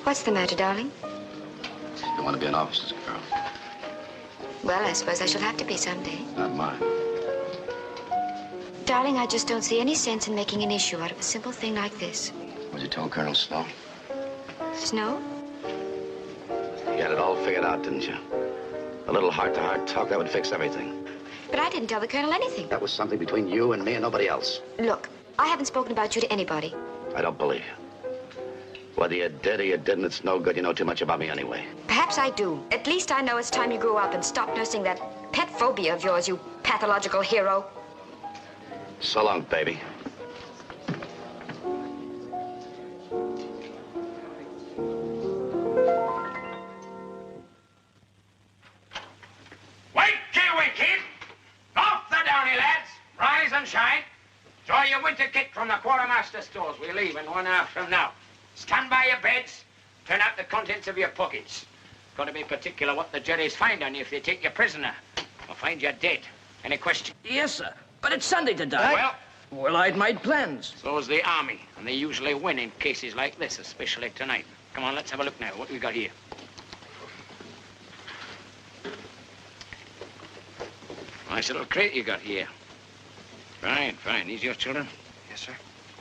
What's the matter, darling? You want to be an officer's girl? Well, I suppose I shall have to be someday. Not mine. Darling, I just don't see any sense in making an issue out of a simple thing like this. What you told Colonel Snow? Snow? You had it all figured out, didn't you? A little heart-to-heart talk, that would fix everything. But I didn't tell the Colonel anything. That was something between you and me and nobody else. Look, I haven't spoken about you to anybody. I don't believe you. Whether you did or you didn't, it's no good. You know too much about me anyway. Perhaps I do. At least I know it's time you grew up and stopped nursing that pet phobia of yours, you pathological hero. So long, baby. Wakey! Off the Downey, lads! Rise and shine. Draw your winter kit from the quartermaster stores. We're leaving 1 hour from now. Stand by your beds. Turn out the contents of your pockets. Got to be particular what the Jerrys find on you if they take you prisoner. Or find you dead. Any question? Yes, sir. But it's Sunday to die. Well, I'd made plans. So's the Army. And they usually win in cases like this, especially tonight. Come on, let's have a look now. What we got here? Nice little crate you got here. Fine, fine. These your children? Yes, sir.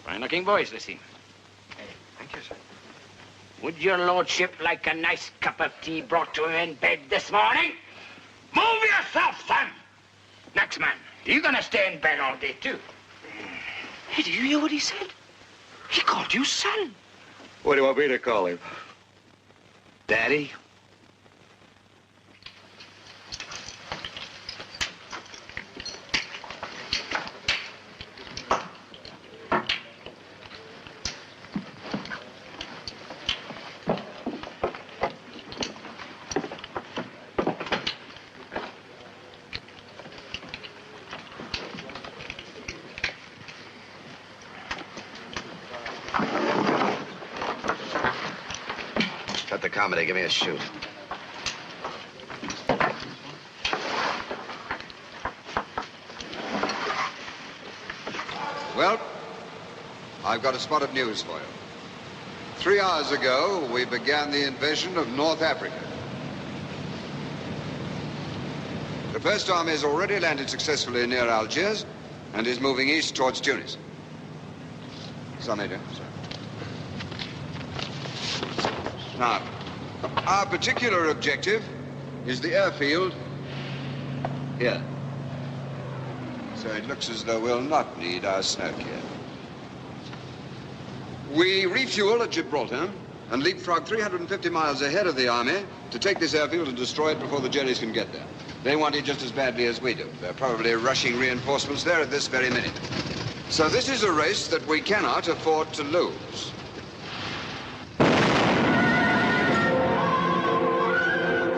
Fine-looking boys, they seem. Thank you, sir. Would your lordship like a nice cup of tea brought to him in bed this morning? Move yourself, son! Next man, you gonna stay in bed all day, too? Hey, did you hear what he said? He called you son. What do you want me to call him? Daddy? comedy. Give me a shoot. Well, I've got a spot of news for you. 3 hours ago, we began the invasion of North Africa. The First Army has already landed successfully near Algiers and is moving east towards Tunis. Sir, Major. Now, our particular objective is the airfield here. So it looks as though we'll not need our snow gear. We refuel at Gibraltar and leapfrog 350 miles ahead of the army to take this airfield and destroy it before the Jerrys can get there. They want it just as badly as we do. They're probably rushing reinforcements there at this very minute. So this is a race that we cannot afford to lose.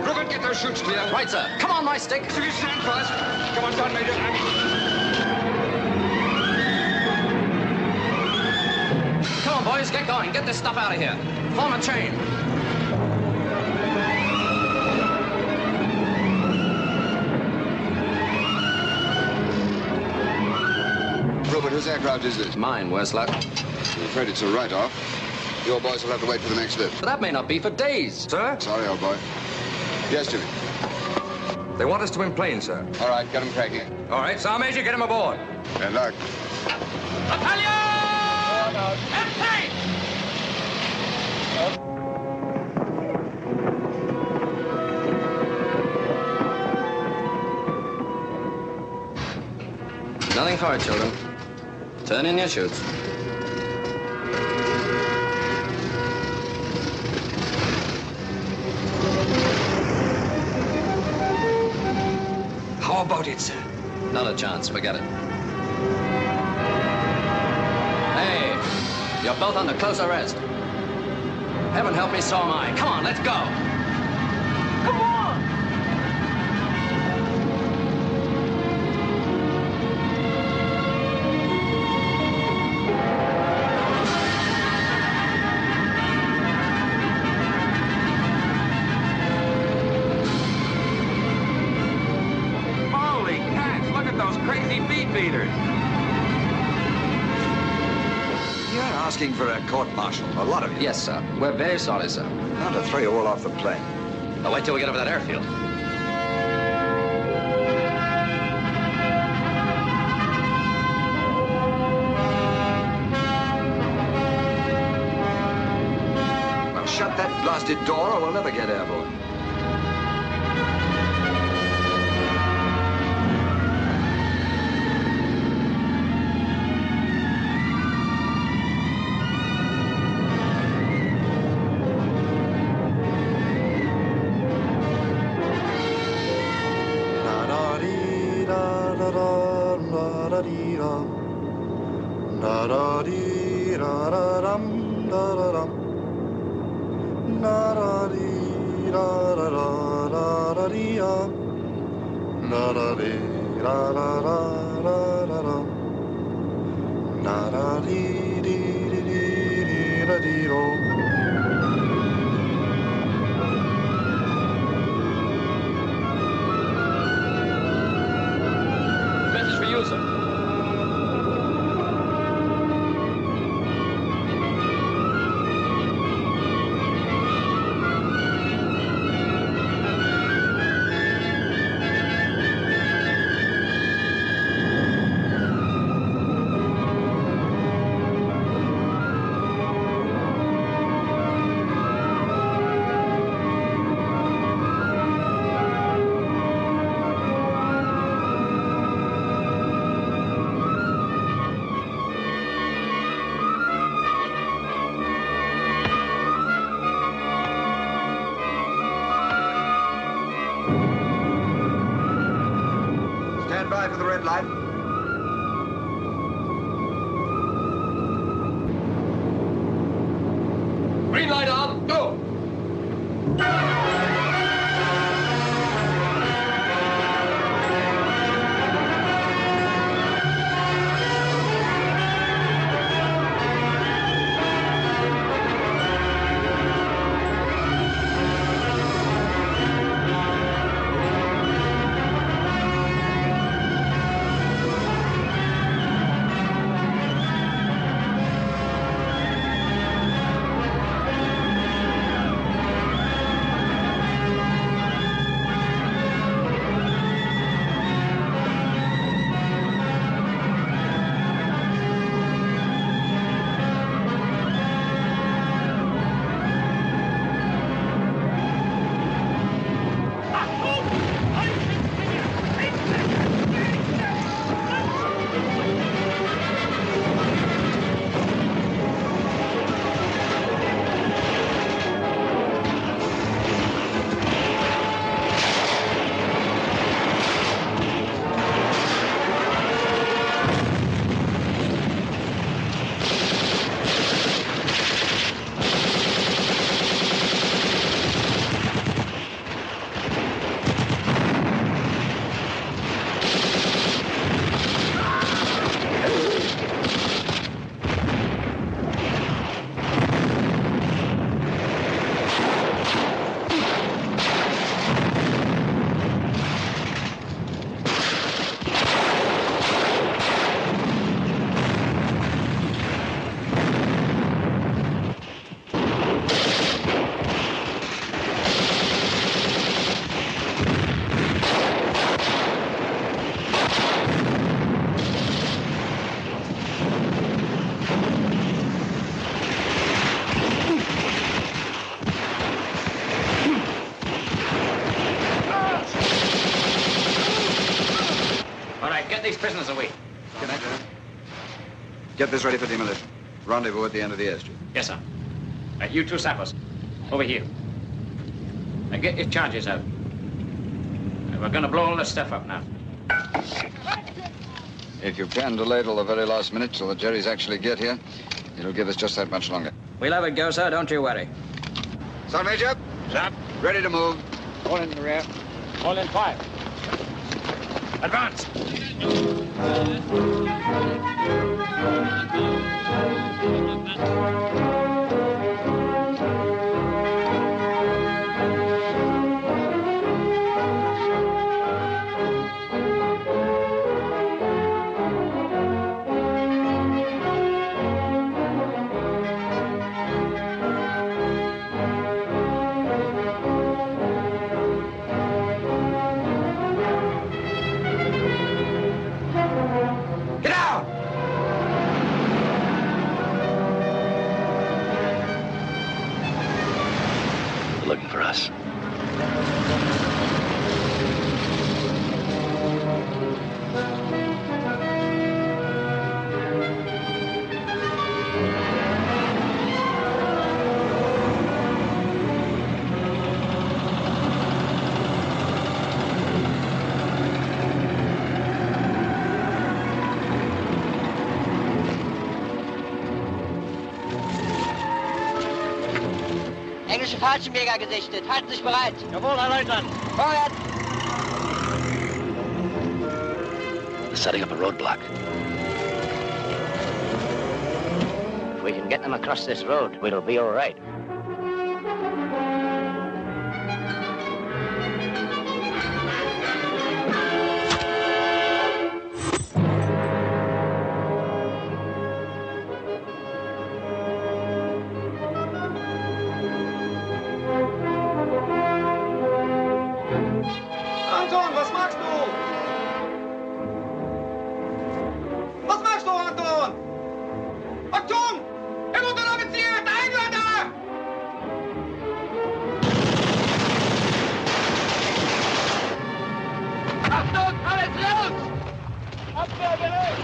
Rupert, get those chutes clear. Right, sir. Come on, my stick. So you stand fast. Come on, Sergeant Major. Come on, boys, get going. Get this stuff out of here. Form a chain. Rupert, whose aircraft is this? Mine, worse luck. I'm afraid it's a write-off. Your boys will have to wait for the next lift. But that may not be for days. Sir? Sorry, old boy. Yes, Jimmy. They want us to emplane, sir. All right, get them cracking. All right, Sergeant Major, get him aboard. Good luck. Nothing for it, children. Turn in your chutes. How about it, sir? Not a chance. Forget it. Hey, you're both under close arrest. Heaven help me, so am I. Come on, let's go. Come on! Holy cats, look at those crazy beat beaters. You're asking for a court-martial, a lot of you. Yes, sir. We're very sorry, sir. Not to throw you all off the plane. Now wait till we get over that airfield. Well, shut that blasted door or we'll never get airborne. Message for you, sir. Stand by for the red light. Green light on. Go. these prisoners away. Good night, Lieutenant. Get this ready for demolition. Rendezvous at the end of the airstrip. Yes, sir. You two sappers, over here. Now get your charges out. We're gonna blow all this stuff up now. If you can delay till the very last minute till the Jerrys actually get here, it'll give us just that much longer. We'll have it go, sir. Don't you worry. Sergeant Major. Sir. Ready to move. All in the rear. All in fire. Advance. Looking for us. Englische Fallschirmjäger gesichtet. Halten sich bereit. Jawohl, Herr Leutnant. Vorwärts! They're setting up a roadblock. If we can get them across this road, we'll be all right. Anton, was machst du? Was machst du, Anton? Achtung! Im Unteroffizier, der Engländer! Achtung, alles raus! Abwehrgerät!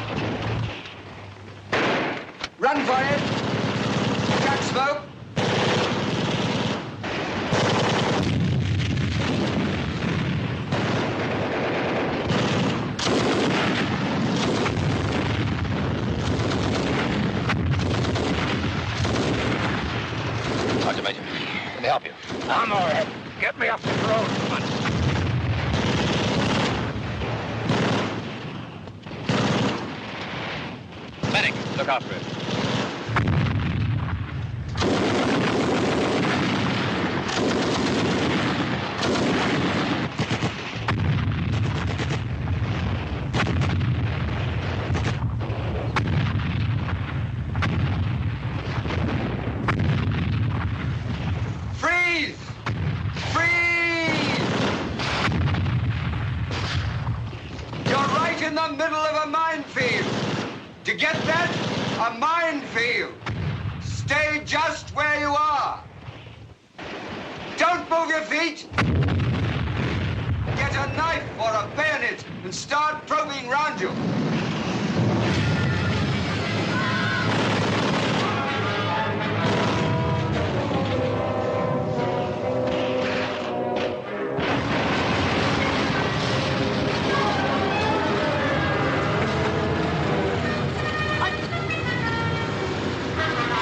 Run for it! Catch smoke! Sergeant Major, let me help you. I'm all right. Get me off the road, come on. Medic, look out for it. Freeze! Freeze! You're right in the middle of a minefield. Do you get that? A minefield. Stay just where you are. Don't move your feet. Get a knife or a bayonet and start probing round you.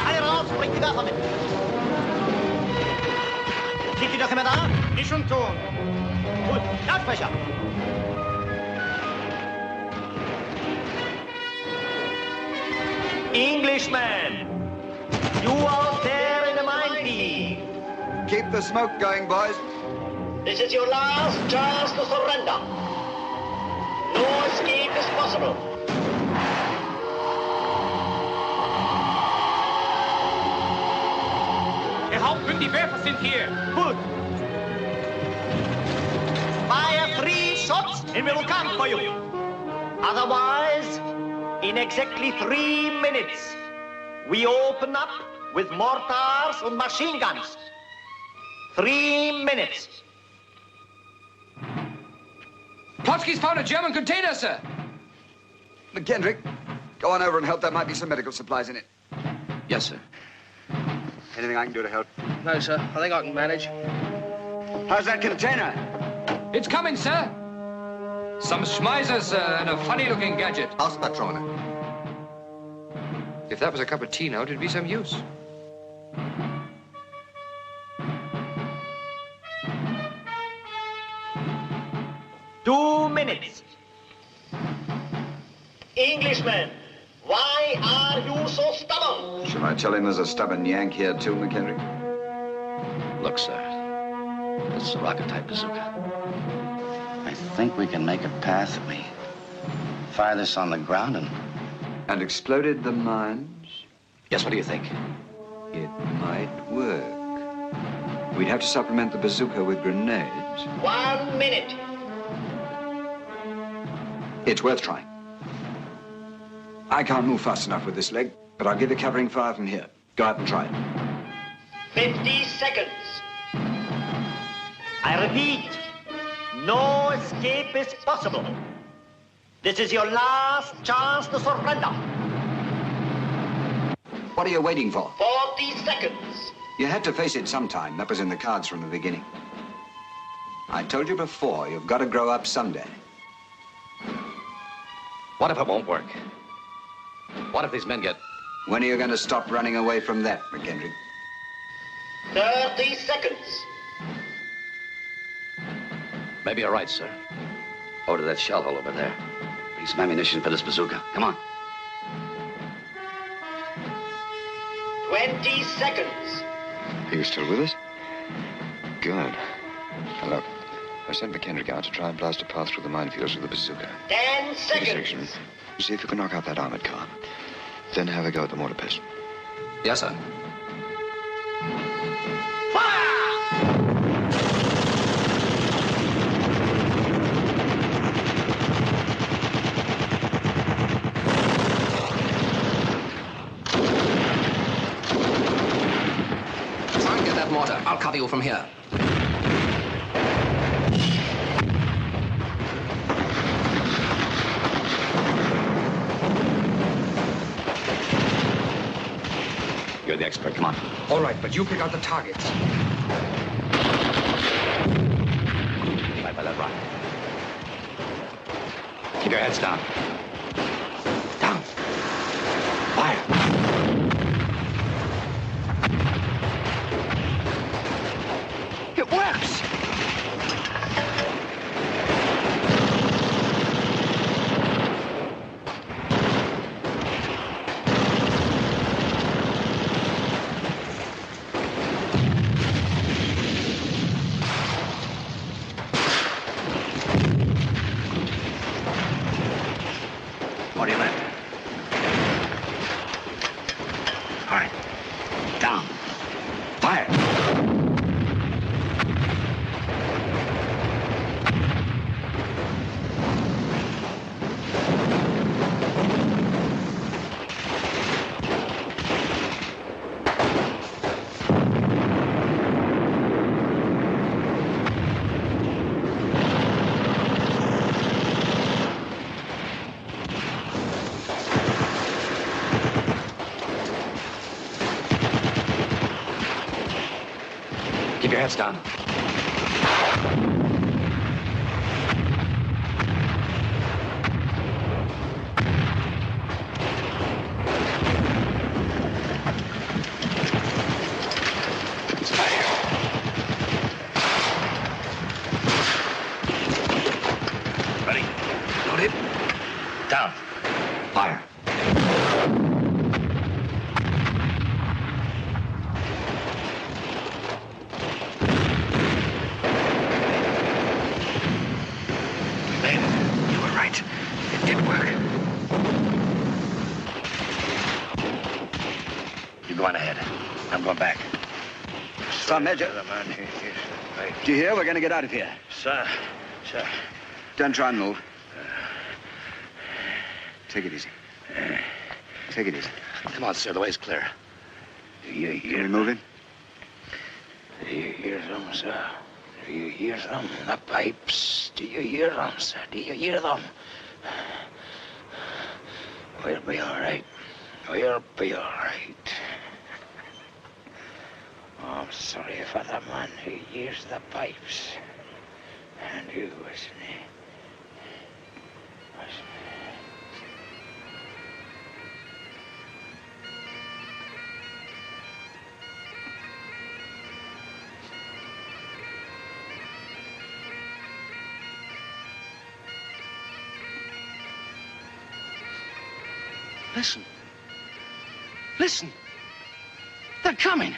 Alle raus, bringt die Waffe mit. Sind die doch immer da? Nicht und Ton. Gut, Lautsprecher. Englishman, you out there in the minefield. Keep the smoke going, boys. This is your last chance to surrender. No escape is possible. Der Hauptmann, die Werfer sind hier. Good. Fire 3 shots and we will come for you. Otherwise, in exactly 3 minutes, we open up with mortars and machine guns. 3 minutes. Potsky's found a German container, sir. McKendrick, go on over and help. There might be some medical supplies in it. Yes, sir. Anything I can do to help? No, sir. I think I can manage. How's that container? It's coming, sir. Some schmeisers and a funny-looking gadget. Aus Patrone. If that was a cup of tea now, it'd be some use. Two minutes. Englishman, why are you so stubborn? Shall I tell him there's a stubborn Yank here too, McKendrick? Look, sir. This is a rocket-type bazooka. I think we can make a path if we fire this on the ground and exploded the mines? Yes, what do you think? It might work. We'd have to supplement the bazooka with grenades. 1 minute. It's worth trying. I can't move fast enough with this leg, but I'll give you covering fire from here. Go out and try it. 50 seconds. I repeat, no escape is possible. This is your last chance to surrender. What are you waiting for? 40 seconds. You had to face it sometime. That was in the cards from the beginning. I told you before, you've got to grow up someday. What if it won't work? What if these men get... When are you going to stop running away from that, McKendrick? 30 seconds. Maybe you're right, sir. Over to that shell hole over there. Bring some ammunition for this bazooka. Come on. 20 seconds. Are you still with us? Good. Now look, I sent McKendrick out to try and blast a path through the minefields with the bazooka. 10 seconds. See if you can knock out that armored car. Then have a go at the mortar pistol. Yes, sir. Try and get that mortar. I'll cover you from here. You're the expert. Come on. All right, but you pick out the targets. Right by that rock. Keep your heads down. Down. Fire. It works. What do you left? All right. Down. Fire. Keep your heads down. Ready? Loaded. Down. Fire. You were right. It did work. You go on ahead. I'm going back. Sir, Major. Do you hear? We're going to get out of here. Sir. Don't try and move. Take it easy. Take it easy. Come on, sir. The way's clear. You moving? Do you hear them, sir? Do you hear them? The pipes. Do you hear them, sir? Do you hear them? We'll be all right. We'll be all right. Oh, I'm sorry for the man who used the pipes. And who wasn't he? Listen. Listen. They're coming.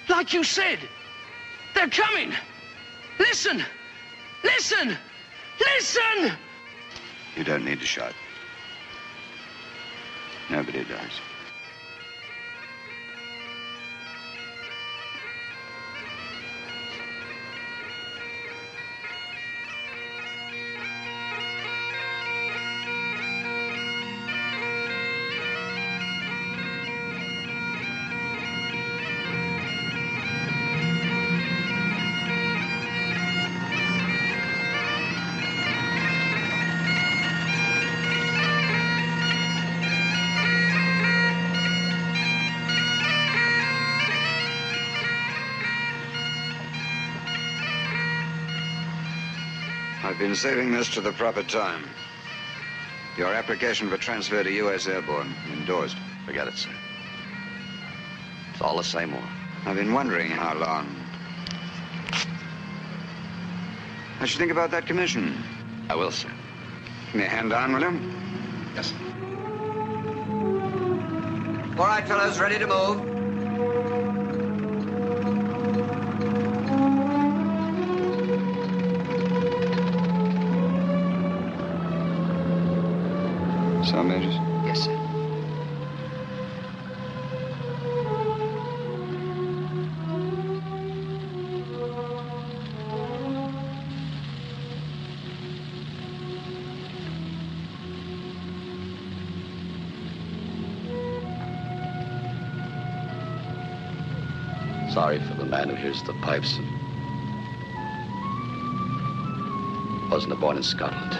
Like you said. They're coming. Listen. Listen. Listen. You don't need to shout. Nobody does. I've been saving this to the proper time. Your application for transfer to U.S. Airborne, endorsed. Forget it, sir. It's all the same war. I've been wondering how long. What you think about that commission? I will, sir. Give me a hand on, will you? Yes, sir. All right, fellows, ready to move. So, Majors? Yes, sir. Sorry for the man who hears the pipes. Wasn't born in Scotland.